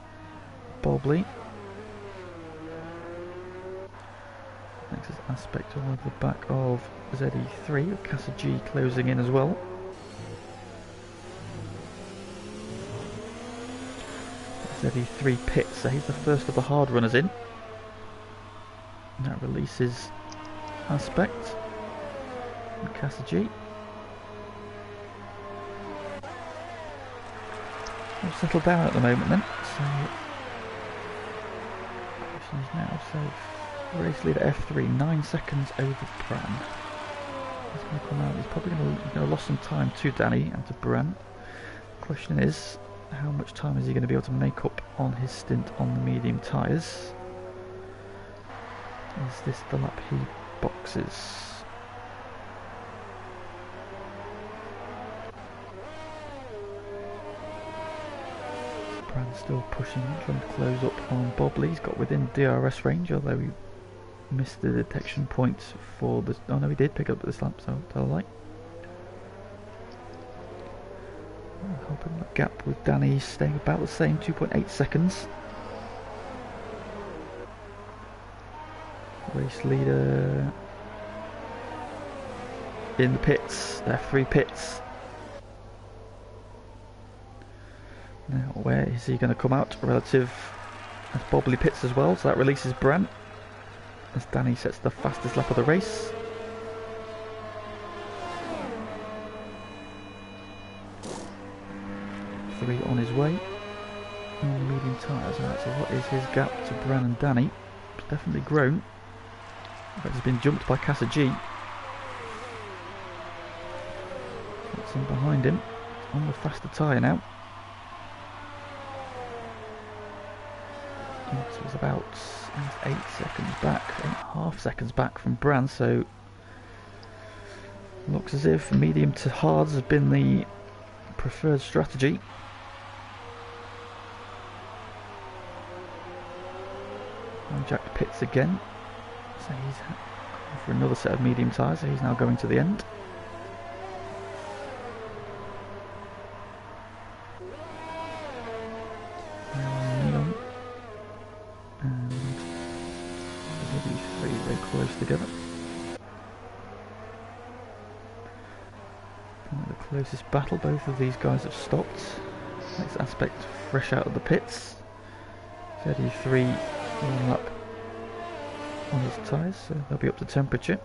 Bobley. Nexus Aspect on the back of ZE3, with Casa G closing in as well. ZE3 pits, so he's the first of the hard runners in. And that releases Aspect and Casa G. We'll settle down at the moment then. So questions now. So race leader F3, 9 seconds over Bran. He's going to come out. He's probably going to lose some time to Danny and to Bran. Question is, how much time is he going to be able to make up on his stint on the medium tyres? Is this the lap he boxes? Brand's still pushing, trying to close up on Bobley. He's got within DRS range, although he missed the detection points for the... Oh no, he did pick up this lap, so tell a lie. Helping that gap with Danny staying about the same, 2.8 seconds. Race leader in the pits. There are 3 pits. Now, where is he going to come out relative as Bobley pits as well? So that releases Brant as Danny sets the fastest lap of the race. Three on his way on the medium tyres. Right, so what is his gap to Brant and Danny? It's definitely grown. But he's been jumped by Casa G. That's in behind him on the faster tyre now. So he's about 8 seconds back, 8.5 seconds back from Brant, so looks as if medium to hards has been the preferred strategy. Jack pits again, so he's going for another set of medium tyres, so he's now going to the end. Close together. The closest battle, both of these guys have stopped. Next aspect, fresh out of the pits. 33 one lap on his tyres, so they'll be up to temperature.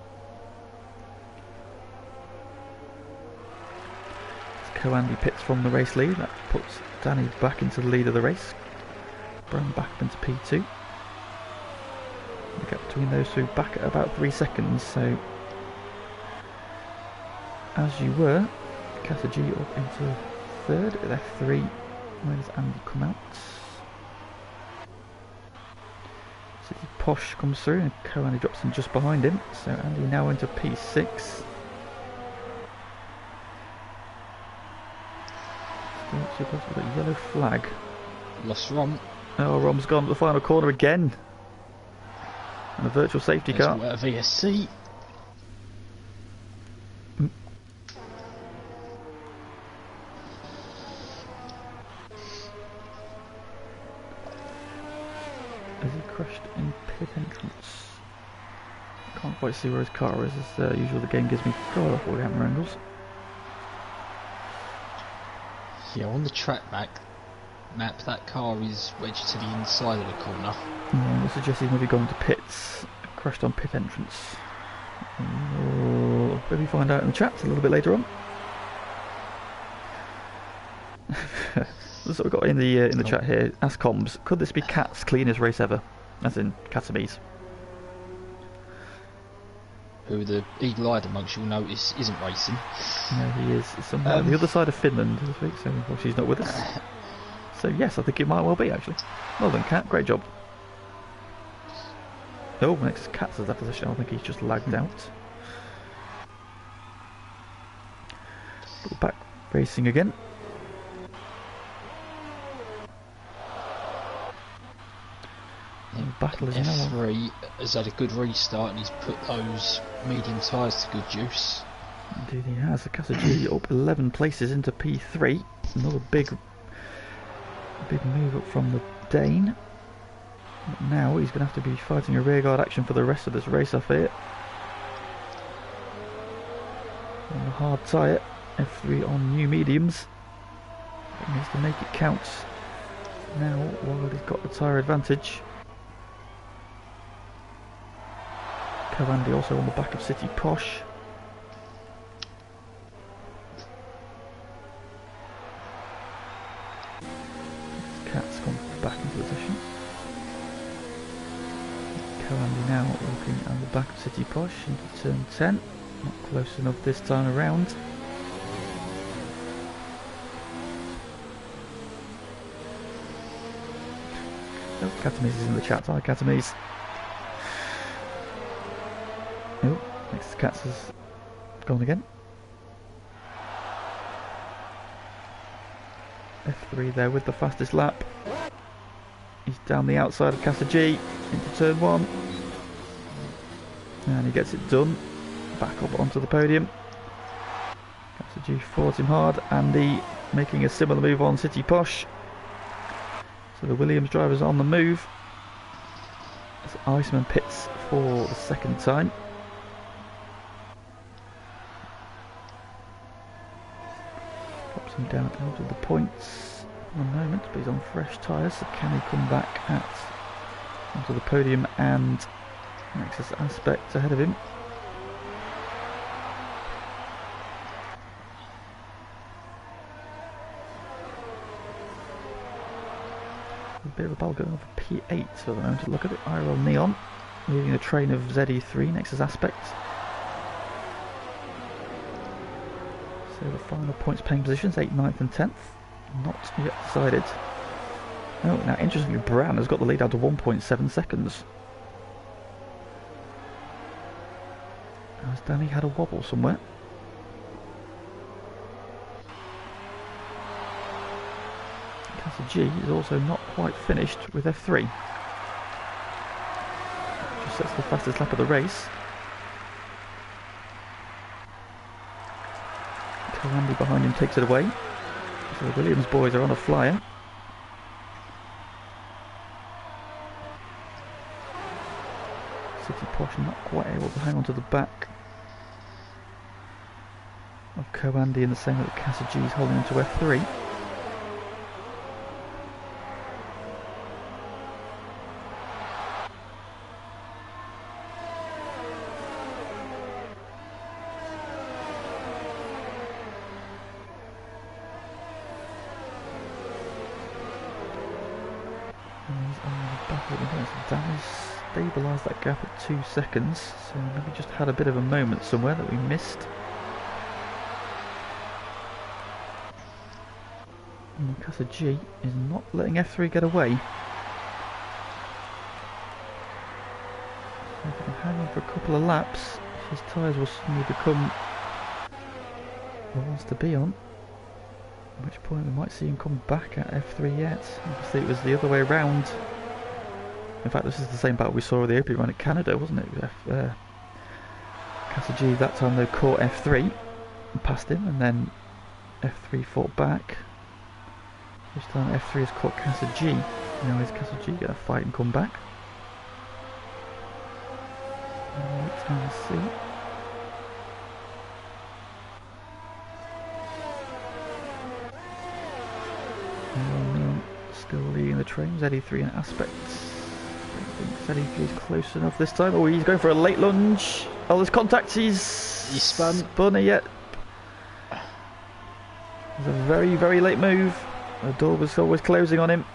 Coandy pits from the race lead, that puts Danny back into the lead of the race. Brown back into P2. The gap between those two back at about 3 seconds, so as you were, Casa G up into third at F3. Where does Andy come out? City Posh comes through and Coandy drops in just behind him, so Andy now into P6. Still we've got a yellow flag. Lost Rom. Oh, Rom's gone to the final corner again. And a virtual safety car. A VSC. Has he crashed in pit entrance? Can't quite see where his car is. As usual, the game gives me god awful camera angles. Yeah, on the track map, that car is wedged to the inside of the corner. I suggest he's maybe gone to pits, crashed on pit entrance. We'll maybe find out in the chat a little bit later on. That's what we've got in the chat here. Ask Combs, could this be Cat's cleanest race ever? As in Catamese. Who the eagle-eyed amongst you'll notice isn't racing. No, he is somewhere on the other side of Finland this week, so she's not with us. So yes, I think it might well be actually. Well done, Cat, great job. Oh, next Cat's in that position. I think he's just lagged out. Back racing again. Battle is F3 has had a good restart and he's put those medium tyres to good use. Indeed he has. The Casa G up 11 places into P3. Another big move up from the Dane. But now he's going to have to be fighting a rearguard action for the rest of this race, I fear. On the hard tyre, F3 on new mediums. He needs to make it count. Now, while he's got the tyre advantage. Coandy also on the back of City Posh. Cat's gone back into position. Coandy now walking on the back of City Posh into turn 10. Not close enough this time around. Katamis is in the chat. Hi, Katamis. Oh, next Cats has gone again. F3 there with the fastest lap. He's down the outside of Casa G into turn 1. And he gets it done. Back up onto the podium. Casa G fought him hard. Andy making a similar move on City Posh. So the Williams driver's on the move. As Iceman pits for the second time. Drops him down out of the points for the moment, but he's on fresh tyres, so can he come back onto the podium and Nexus Aspect ahead of him? A bit of a battle going on for P8 for the moment. Look at it, IRL Neon leading a train of ZE3 Nexus Aspect. So the final points paying positions, 8th, 9th and 10th, not yet decided. Oh, now interestingly Brown has got the lead out to 1.7 seconds. Has Danny had a wobble somewhere? Casa G is also not quite finished with F3. Just sets the fastest lap of the race. Andy behind him takes it away. So the Williams boys are on a flyer. City Posh not quite able to hang on to the back of Co-Andy in the same way that Casa G is holding into F3. Danny's stabilised that gap at 2 seconds, so maybe just had a bit of a moment somewhere that we missed. And Casa G is not letting F3 get away. So if he can hang on for a couple of laps, his tyres will suddenly become the ones to be on. At which point we might see him come back at F3 yet. Obviously it was the other way round. In fact, this is the same battle we saw with the opening run at Canada, wasn't it? Casa G that time though caught F3 and passed him, and then F3 fought back. This time F3 has caught Casa G. Now is Casa G going to fight and come back? Let's now see. Still leading the train, ZE3 in Aspects. I think ZE3 is close enough this time. Oh, he's going for a late lunge. Oh, there's contact. He's spun it yet. It's a very, very late move. The door was always closing on him.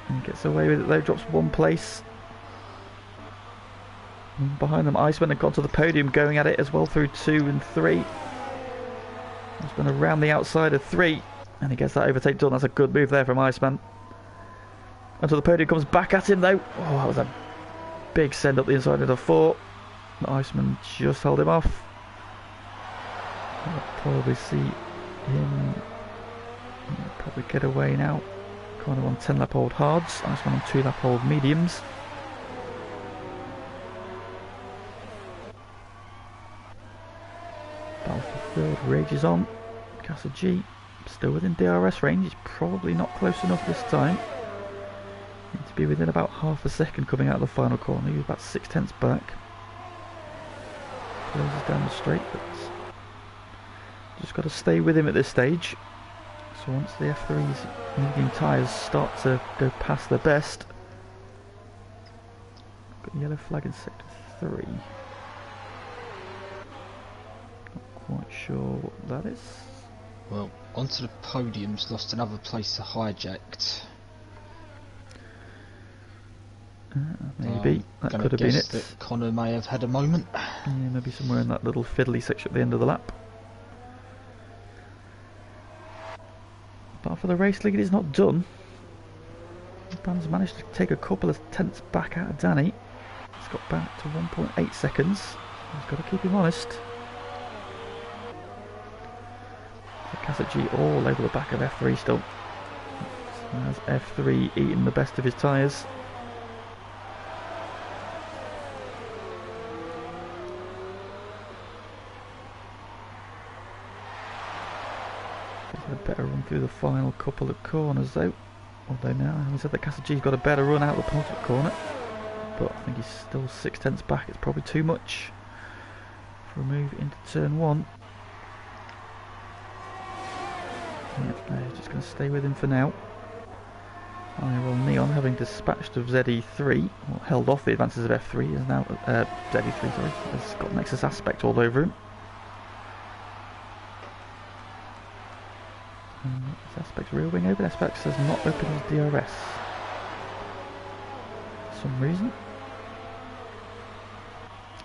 And he gets away with it though, drops one place. And behind them, Iceman had gone to the podium going at it as well through 2 and 3. Iceman around the outside of 3. And he gets that overtake done. That's a good move there from Iceman. Until the podium comes back at him though. Oh, that was a big send up the inside of the 4. Iceman just held him off. I'll probably see him probably get away now. Kind of on 10 lap old hards. Iceman on 2 lap old mediums. Battle for third rages on. Casa G still within DRS range. He's probably not close enough this time. Need to be within about half a second coming out of the final corner. He's about 6/10 back. Closes down the straight, but just got to stay with him at this stage. So once the F3's medium tyres start to go past their best, got the yellow flag in sector 3. Not quite sure what that is. Well, onto the podium's lost another place to hijacked. Maybe that could have been it. That Connor may have had a moment. Yeah, maybe somewhere in that little fiddly section at the end of the lap. But for the race league, it is not done. Brand's managed to take a couple of tenths back out of Danny. He's got back to 1.8 seconds. He's got to keep him honest. Kasich all over the back of F3 still. As F3 eating the best of his tyres. He's had a better run through the final couple of corners though. Although now, having said that, Kasich got a better run out of the penultimate corner. But I think he's still 6 tenths back. It's probably too much for a move into turn 1. Yep, no, he's just going to stay with him for now. Well, Neon, having dispatched of ZE3, or held off the advances of F3, is now ZE3, sorry, has got Nexus Aspect all over him. Is Aspect's rear wing open? Aspect has not opened his DRS for some reason.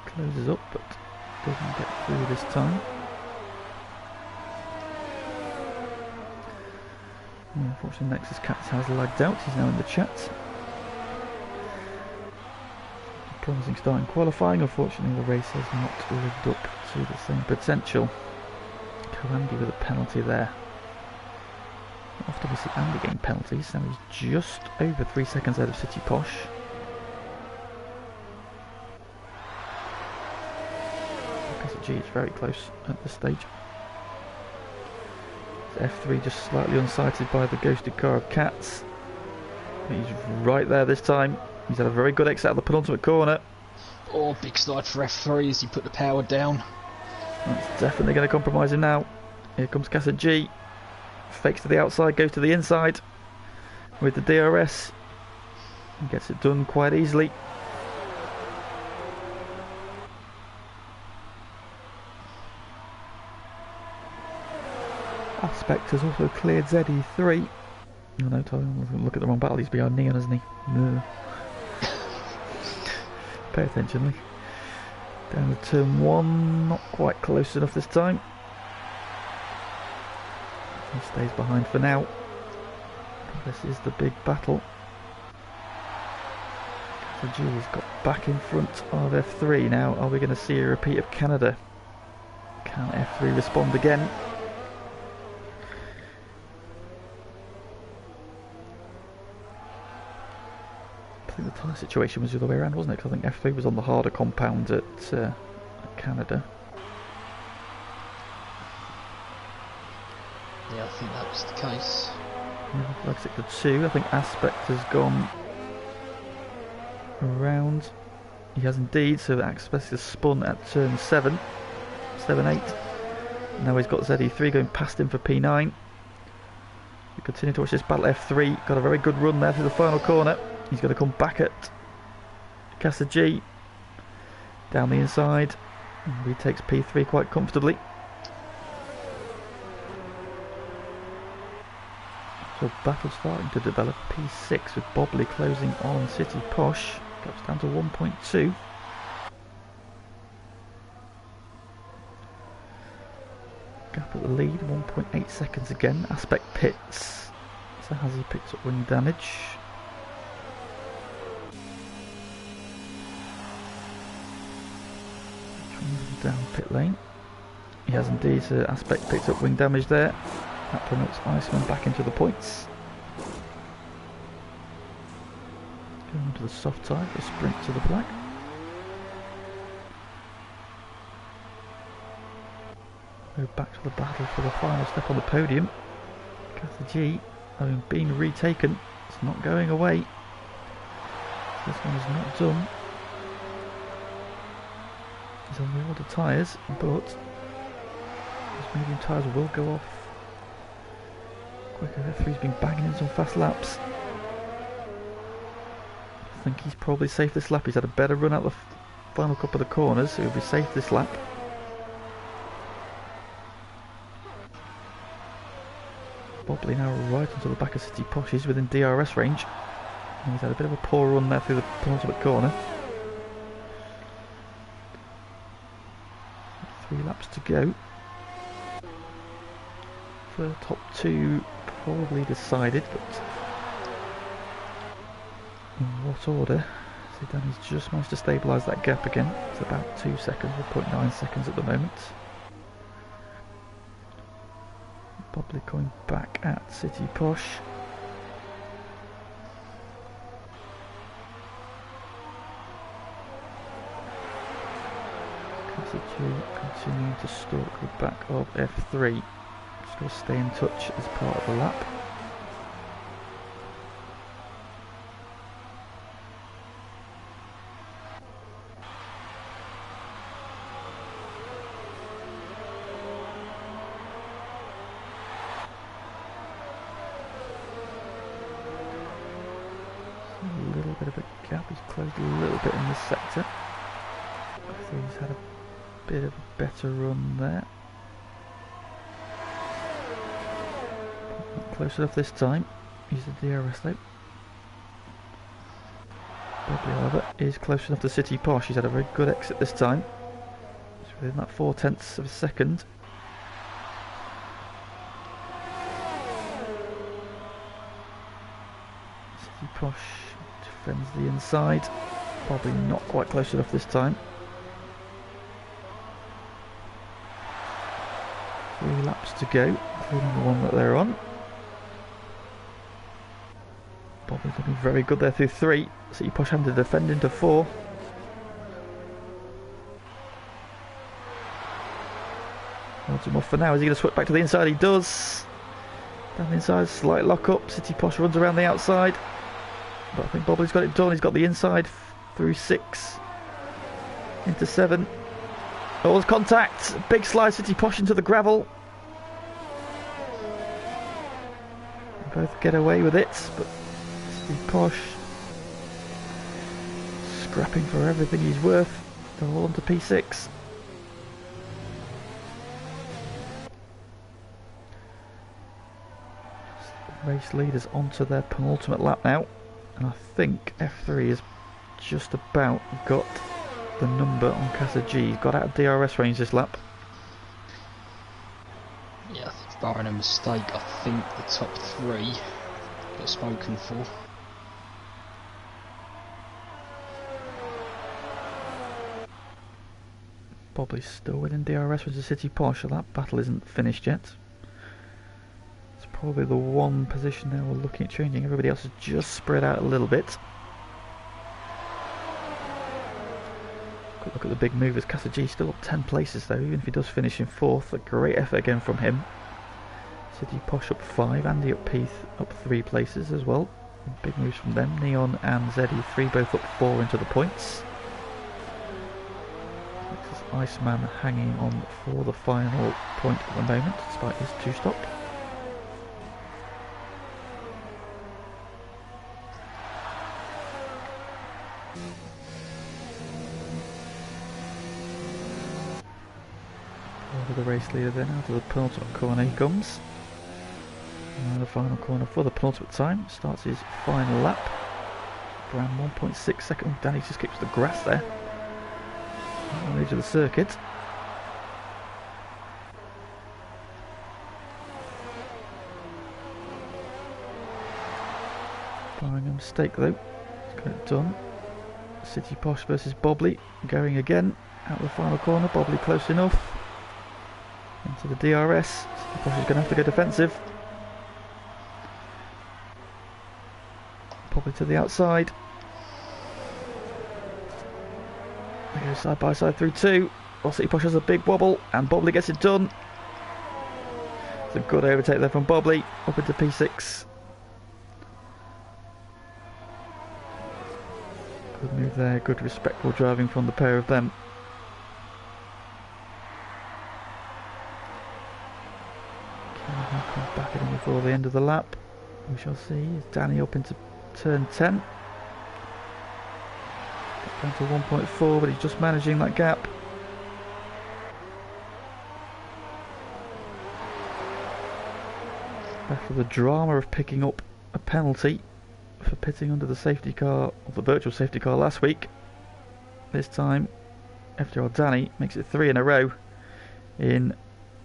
Closes up, but doesn't get through this time. Unfortunately, Nexus Cats has lagged out. He's now in the chat. Promising start in qualifying. Unfortunately, the race has not lived up to the same potential. Andy with a penalty there. Often we see Andy getting penalties. Now he's just over 3 seconds ahead of City Posh. G is very close at this stage. F3 just slightly unsighted by the ghosted car of Cats. He's right there this time. He's had a very good exit out of the penultimate corner. Oh, big slide for F3 as he put the power down. That's definitely going to compromise him now. Here comes Kasich. Fakes to the outside, goes to the inside with the DRS. He gets it done quite easily. Aspect has also cleared ZE3. Oh no, I'm look at the wrong battle. He's behind Neon, isn't he? No. Pay attention, Lee. Down to turn 1, not quite close enough this time. He stays behind for now. This is the big battle. So Julie's got back in front of F3 now. Are we going to see a repeat of Canada? Can F3 respond again? I think the tyre situation was the other way around, wasn't it? Because I think F3 was on the harder compound at Canada. Yeah, I think that was the case. Yeah, flag sector 2. I think Aspect has gone around. He has indeed, so Aspect has spun at turn 7, 8. Now he's got ZE3 going past him for P9. We continue to watch this battle. F3 got a very good run there through the final corner. He's going to come back at Kasich down the inside, and he takes P3 quite comfortably. So battle starting to develop. P6 with Bobley closing on City Posh. Drops down to 1.2. Gap at the lead, 1.8 seconds again. Aspect pits. So has he picked up wing damage? Down pit lane. He has indeed. Aspect picked up wing damage there. That promotes Iceman back into the points. Going to the soft tyre for a sprint to the black. Go back to the battle for the final step on the podium. Kasich, having been retaken, it's not going away. This one is not done. He's on the older tyres, but his medium tyres will go off quicker. F3's been banging in some fast laps. I think he's probably safe this lap. He's had a better run out the final couple of corners, so he'll be safe this lap. Bobley now right onto the back of City Posh. He's within DRS range. And he's had a bit of a poor run there through the penultimate corner. 3 laps to go. The top 2 probably decided, but In what order? So Danny's just managed to stabilise that gap again. It's about 2 seconds, or 0.9 seconds at the moment. Bobley coming back at City Posh. Cassie continuing to stalk the back of F3. Just got to stay in touch as part of the lap. A little bit of a gap, he's closed a little bit in this sector. I think he's had a bit of a better run there. Not close enough this time. He's the DRS though. Bobley, however, is close enough to City Posh. He's had a very good exit this time. He's within that 0.4 of a second. City Posh defends the inside. Probably not quite close enough this time. 3 laps to go, including the one that they're on. Bobby's looking very good there through 3. City Posh having to defend into 4. Not too much for now. Is he going to switch back to the inside? He does. Down the inside, slight lock up. City Posh runs around the outside. But I think Bobley's got it done. He's got the inside through 6. Into 7. Oh, there's contact. Big slide, City Posh into the gravel. They both get away with it, but City Posh scrapping for everything he's worth to hold on to P6. Race leaders onto their penultimate lap now, and I think F3 has just about got the number on Casa G. He's got out of DRS range this lap. Yeah, I think barring a mistake, I think the top 3 got spoken for. Probably still within DRS with the City Posh, so that battle isn't finished yet. It's probably the one position now we're looking at changing. Everybody else has just spread out a little bit. Quick look at the big movers. Casa G still up 10 places though, even if he does finish in 4th. A great effort again from him. City Posh up 5, Andy up P up 3 places as well. Big moves from them. Neon and ZE3 both up 4 into the points. This is Iceman hanging on for the final point at the moment, despite his 2-stop. Over the race leader then, out of the penultimate corner he comes. And the final corner for the penultimate time. Starts his final lap. Around 1.6 seconds. Danny just skips the grass there. On the edge of the circuit. Barring a mistake though. He's got it done. City Posh versus Bobley. Going again. Out of the final corner. Bobley close enough. Into the DRS. City Posh is going to have to go defensive. Bobley to the outside. They go side by side through 2. Well, City Posh has a big wobble and Bobley gets it done. It's a good overtake there from Bobley. Up into P6. Good move there. Good respectful driving from the pair of them. Comes back at him before the end of the lap. We shall see. Is Danny up into turn 10. Down to 1.4, but he's just managing that gap. After the drama of picking up a penalty for pitting under the safety car, or the virtual safety car last week, this time FTRL Danny makes it 3 in a row in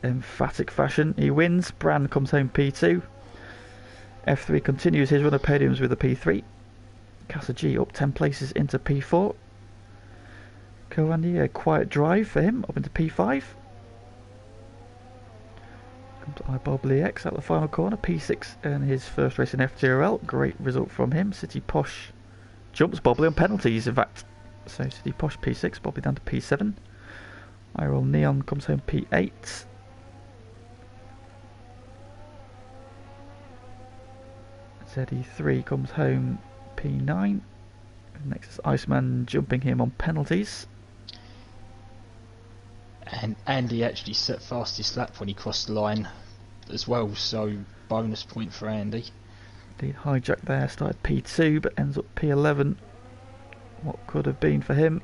emphatic fashion. He wins. Brand comes home P2. F3 continues his run of podiums with a P3. Casa G up 10 places into P4. Coandy, a quiet drive for him up into P5. Comes iBobbly X at the final corner, P6 in his first race in FTRL. Great result from him. City Posh jumps Bobbly on penalties, in fact. So City Posh P6, Bobbly down to P7. IRL Neon comes home P8. ZE3 comes home P9. Next is Iceman jumping him on penalties. And Andy actually set fastest lap when he crossed the line as well, so bonus point for Andy. Indeed, Hijack there started P2 but ends up P11. What could have been for him.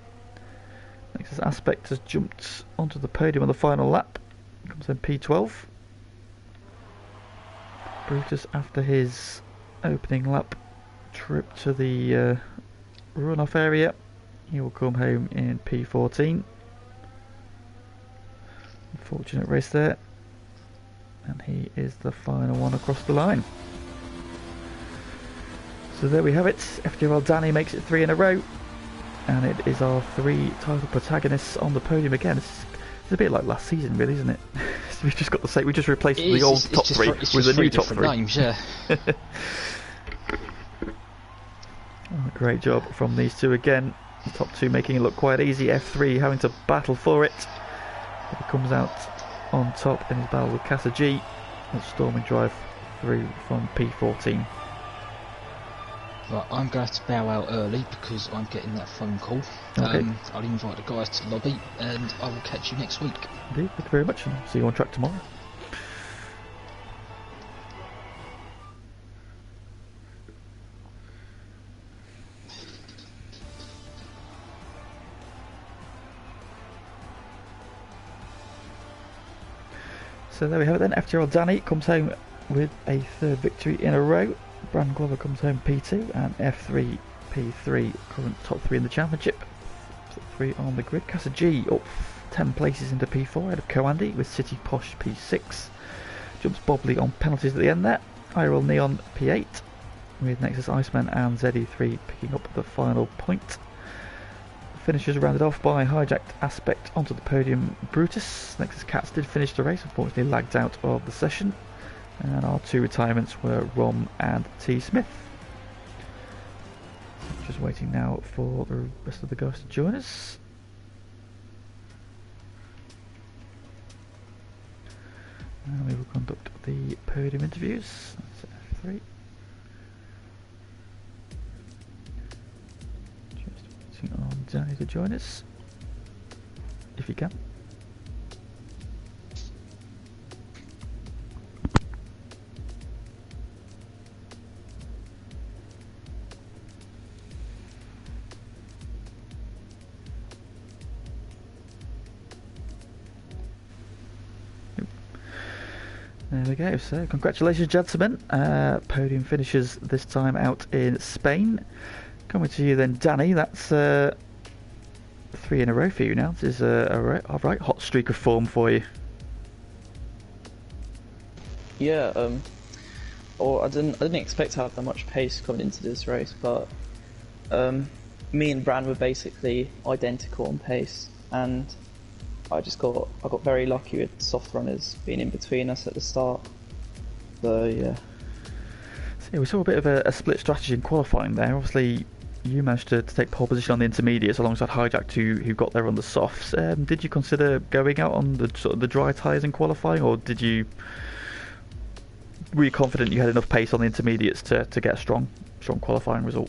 Next is Aspect has jumped onto the podium on the final lap. Comes in P12. Brutus, after his opening lap trip to the runoff area, he will come home in P14. Unfortunate race there, and he is the final one across the line. So there we have it. FTRL Danny makes it 3 in a row, and it is our 3 title protagonists on the podium again. It's a bit like last season, really, isn't it? We've just got to say we just replaced the old top 3 with the new top 3 names, yeah. Oh, great job from these two again. The top 2 making it look quite easy. F3 having to battle for it. But he comes out on top in his battle with Casa G. And storming drive through from P14. Right, I'm going to bow out early because I'm getting that phone call. Okay. I'll invite the guys to the lobby and I will catch you next week. Indeed, thank you very much, and see you on track tomorrow. So there we have it then. FTRL Danny comes home with a 3rd victory in a row. Brandon Glover comes home P2 and F3 P3, current top 3 in the championship. Top 3 on the grid. Casa G up 10 places into P4 ahead of Coandy with City Posh P6. Jumps Bobbly on penalties at the end there. IRL Neon P8 with Nexus Iceman and ZE3 picking up the final point. Finishes rounded off by Hijacked Aspect onto the podium Brutus. Nexus Cats did finish the race, unfortunately lagged out of the session. And our 2 retirements were Rom and T Smith. Just waiting now for the rest of the guys to join us. And we will conduct the podium interviews. That's F3. On Danny to join us, if you can. There we go, so congratulations gentlemen, podium finishes this time out in Spain. Coming to you then, Danny, that's 3 in a row for you now. This is a right hot streak of form for you. Yeah, or I didn't expect to have that much pace coming into this race, but me and Bran were basically identical on pace, and I got very lucky with soft runners being in between us at the start. So yeah. So yeah, we saw a bit of a split strategy in qualifying there. Obviously, you managed to take pole position on the intermediates alongside Hijack, who got there on the softs. Did you consider going out on the sort of the dry tyres in qualifying, or were you confident you had enough pace on the intermediates to get a strong qualifying result?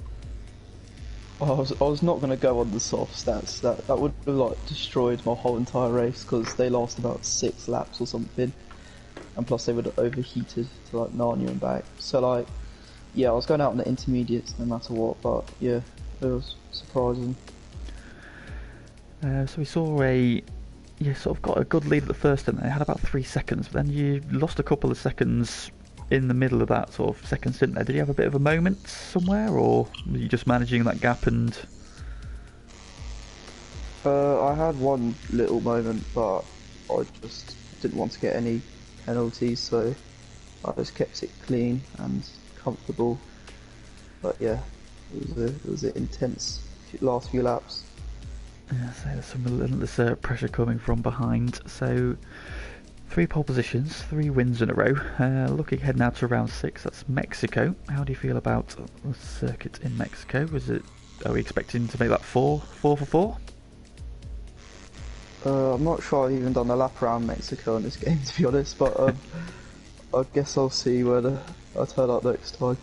I was not going to go on the soft stats. That would have like destroyed my whole entire race because they last about 6 laps or something, and plus they would have overheated to like Narnia and back. So like, yeah, I was going out on the intermediates no matter what, but yeah, it was surprising. So we saw you sort of got a good lead at the first, and they had about 3 seconds, but then you lost a couple of seconds in the middle of that sort of second stint there. Did you have a bit of a moment somewhere, or were you just managing that gap and... I had one little moment, but I just didn't want to get any penalties, so I just kept it clean and comfortable. But yeah, It was an intense last few laps. Yeah, so there's some relentless pressure coming from behind. So 3 pole positions, 3 wins in a row. Looking ahead now to round 6, that's Mexico. How do you feel about the circuit in Mexico? Are we expecting to make that 4 for 4? I'm not sure I've even done a lap around Mexico in this game, to be honest, but I guess I'll see where I turn up next time.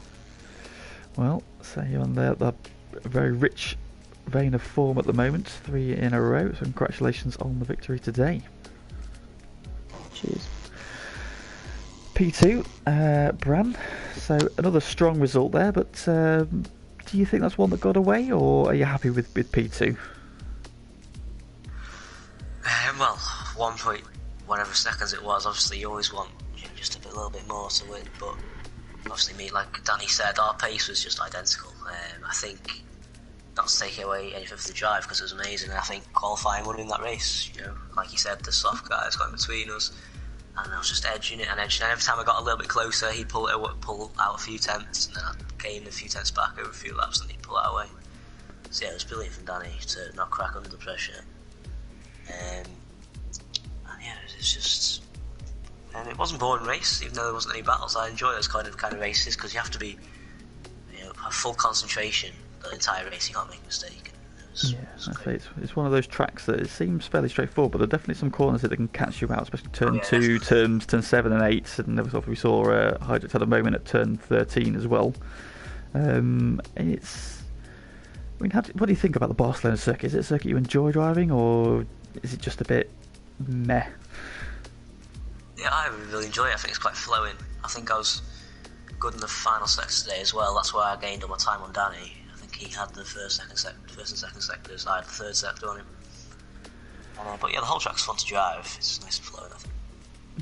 Well, so you're on the very rich vein of form at the moment, 3 in a row, so congratulations on the victory today. Cheers. P2, Bran, so another strong result there, but do you think that's one that got away, or are you happy with P2? Well, 1 point whatever seconds it was, obviously you always want just a little bit more to win, but obviously like Danny said, our pace was just identical. I think, not to take away anything from the drive because it was amazing, and I think qualifying winning that race, like you said, the soft guys got in between us, and I was just edging it and edging it, and every time I got a little bit closer he'd pull out a few tenths, and then I'd gain a few tenths back over a few laps and he'd pull out away. So yeah, it was brilliant from Danny to not crack under the pressure. And yeah, it's just, it wasn't a boring race, even though there wasn't any battles. I enjoy those kind of races because you have to be, have full concentration the entire race. You can't make a mistake. It's one of those tracks that it seems fairly straightforward, but there are definitely some corners that can catch you out, especially turn 2, turn 7 and 8, and we saw Hydrix had a moment at turn 13 as well. What do you think about the Barcelona circuit? Is it a circuit you enjoy driving, or is it just a bit meh? Yeah, I really enjoy it. I think it's quite flowing. I think I was good in the final sector today as well. That's where I gained all my time on Danny. I think he had the first and second sectors. I had the third sector on him. But yeah, the whole track's fun to drive. It's nice and flowing, I think.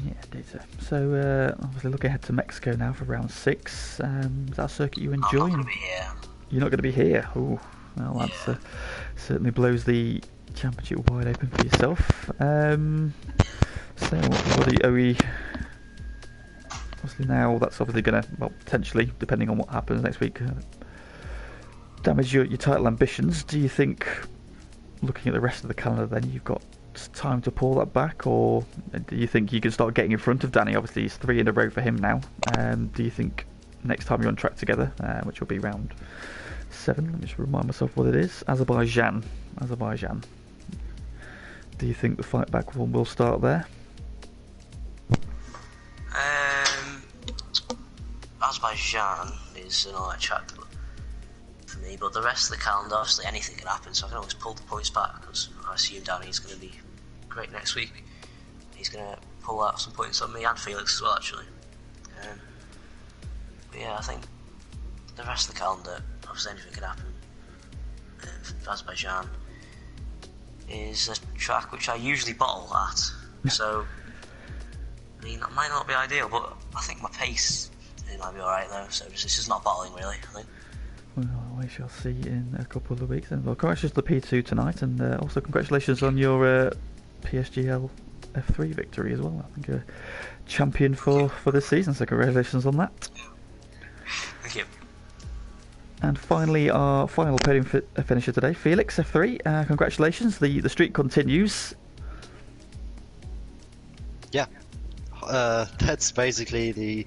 Yeah, indeed. So obviously looking ahead to Mexico now for round 6. Is that a circuit you enjoy? I'm not going to be here. You're not going to be here? Oh, well, that certainly blows the championship wide open for yourself. So what are we? Obviously now that's obviously going to, potentially, depending on what happens next week, damage your title ambitions. Do you think, looking at the rest of the calendar, then you've got time to pull that back, or do you think you can start getting in front of Danny? Obviously, it's 3 in a row for him now. Do you think next time you're on track together, which will be round 7, let me just remind myself what it is, Azerbaijan. Do you think the fight back will start there? Azerbaijan is an alright track for me, but the rest of the calendar, obviously anything can happen, so I can always pull the points back, because I assume Danny's going to be great next week. He's going to pull out some points on me and Felix as well, actually. But yeah, I think the rest of the calendar, obviously anything can happen. Azerbaijan is a track which I usually bottle at, so I mean, that might not be ideal, but I think my pace, it might be alright though, so it's just not bottling really, I think. Well, we shall see in a couple of weeks. And well, congratulations to the P2 tonight, and also congratulations on your PSGL F3 victory as well. I think you're champion for this season, so congratulations on that. Thank you. And finally, our final podium finisher today, Felix F3. Congratulations, the streak continues. Yeah, that's basically the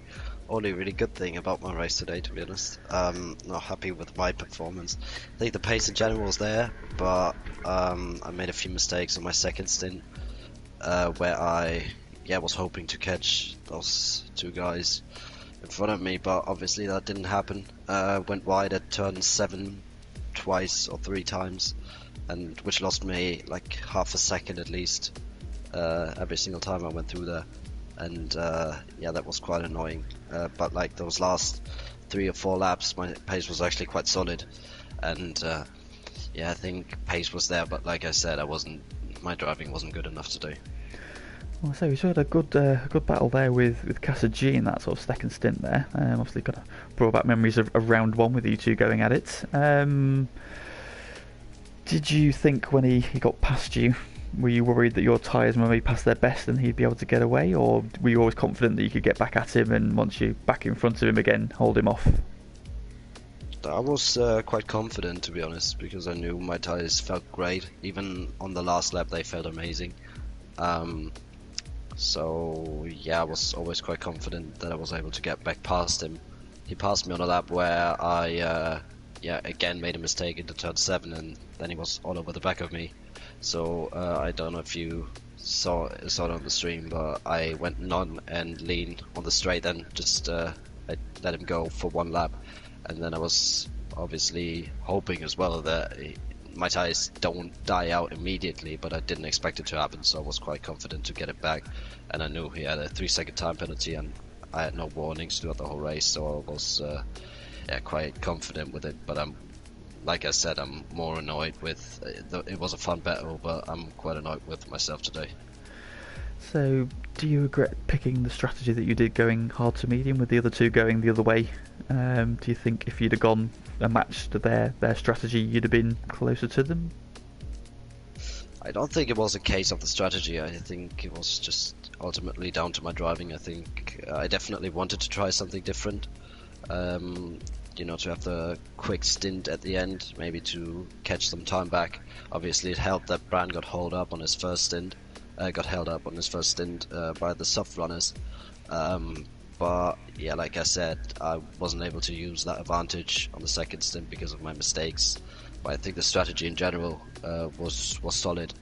only really good thing about my race today, to be honest. Not happy with my performance. I think the pace in general was there, but I made a few mistakes on my second stint, where I was hoping to catch those 2 guys in front of me, but obviously that didn't happen. Went wide at turn 7 twice or 3 times, and which lost me like half a second at least every single time I went through there. And that was quite annoying, but like those last 3 or 4 laps my pace was actually quite solid, and I think pace was there, but like I said, my driving wasn't good enough today. Well, so we saw a good battle there with Casa G in that sort of second stint there. Obviously kind of brought back memories of round 1 with you two going at it. Did you think when he got past you, were you worried that your tyres were maybe past their best and he'd be able to get away, or were you always confident that you could get back at him and once you're back in front of him again, hold him off? I was quite confident, to be honest, because I knew my tyres felt great. Even on the last lap, they felt amazing. So yeah, I was always quite confident that I was able to get back past him. He passed me on a lap where I again made a mistake into turn 7, and then he was all over the back of me. So I don't know if you saw it on the stream, but I went non and lean on the straight, and just I let him go for one lap, and then I was obviously hoping as well that my tyres don't die out immediately, but I didn't expect it to happen, so I was quite confident to get it back. And I knew he had a 3-second time penalty, and I had no warnings throughout the whole race, so I was quite confident with it. But like I said, I'm more annoyed with it was a fun battle, but I'm quite annoyed with myself today. So, do you regret picking the strategy that you did, going hard to medium with the other two going the other way? Do you think if you'd have gone a match to their strategy, you'd have been closer to them? I don't think it was a case of the strategy. I think it was just ultimately down to my driving. I think I definitely wanted to try something different. To have the quick stint at the end, maybe to catch some time back. Obviously, it helped that Bran got held up on his first stint. By the soft runners. But yeah, like I said, I wasn't able to use that advantage on the second stint because of my mistakes. But I think the strategy in general was solid,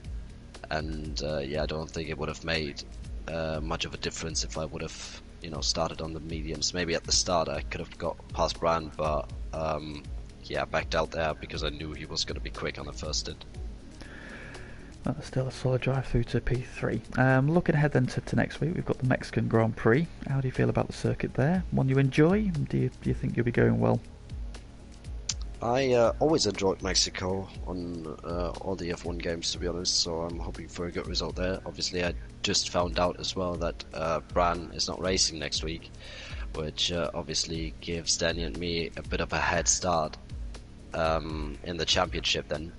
and I don't think it would have made much of a difference if I would have started on the mediums. Maybe at the start I could have got past Bran, but I backed out there because I knew he was going to be quick on the first stint. Well, still a solid drive through to P3. Looking ahead then to next week, we've got the Mexican Grand Prix. How do you feel about the circuit there? One you enjoy? Do you think you'll be going well? I always enjoyed Mexico on all the F1 games, to be honest, so I'm hoping for a good result there. Obviously, I just found out as well that Bran is not racing next week, which obviously gives Danny and me a bit of a head start in the championship then.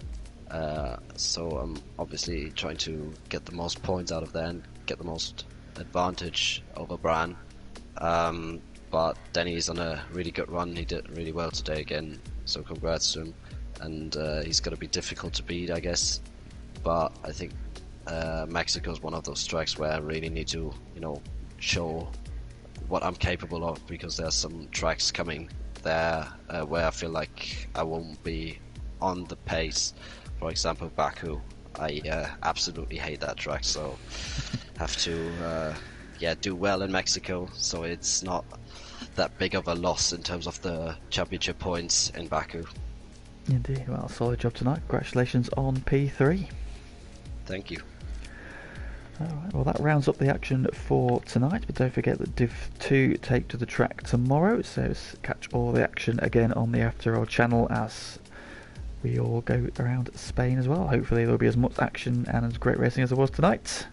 So I'm obviously trying to get the most points out of there and get the most advantage over Bran. But Danny's on a really good run. He did really well today again, so congrats to him. And he's going to be difficult to beat, I guess. But I think Mexico is one of those tracks where I really need to, show what I'm capable of, because there's some tracks coming there where I feel like I won't be on the pace. For example, Baku. I absolutely hate that track, so have to do well in Mexico, so it's not that big of a loss in terms of the championship points in Baku. Indeed. Well, solid job tonight. Congratulations on P3. Thank you. Alright, well that rounds up the action for tonight, but don't forget that Div 2 take to the track tomorrow, so catch all the action again on the FTRL channel as we all go around Spain as well. Hopefully there'll be as much action and as great racing as there was tonight.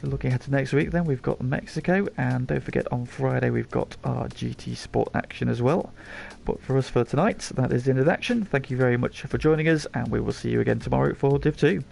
Looking ahead to next week then, we've got Mexico, and don't forget on Friday we've got our GT Sport action as well. But for us for tonight, that is the end of the action. Thank you very much for joining us, and we will see you again tomorrow for Div 2.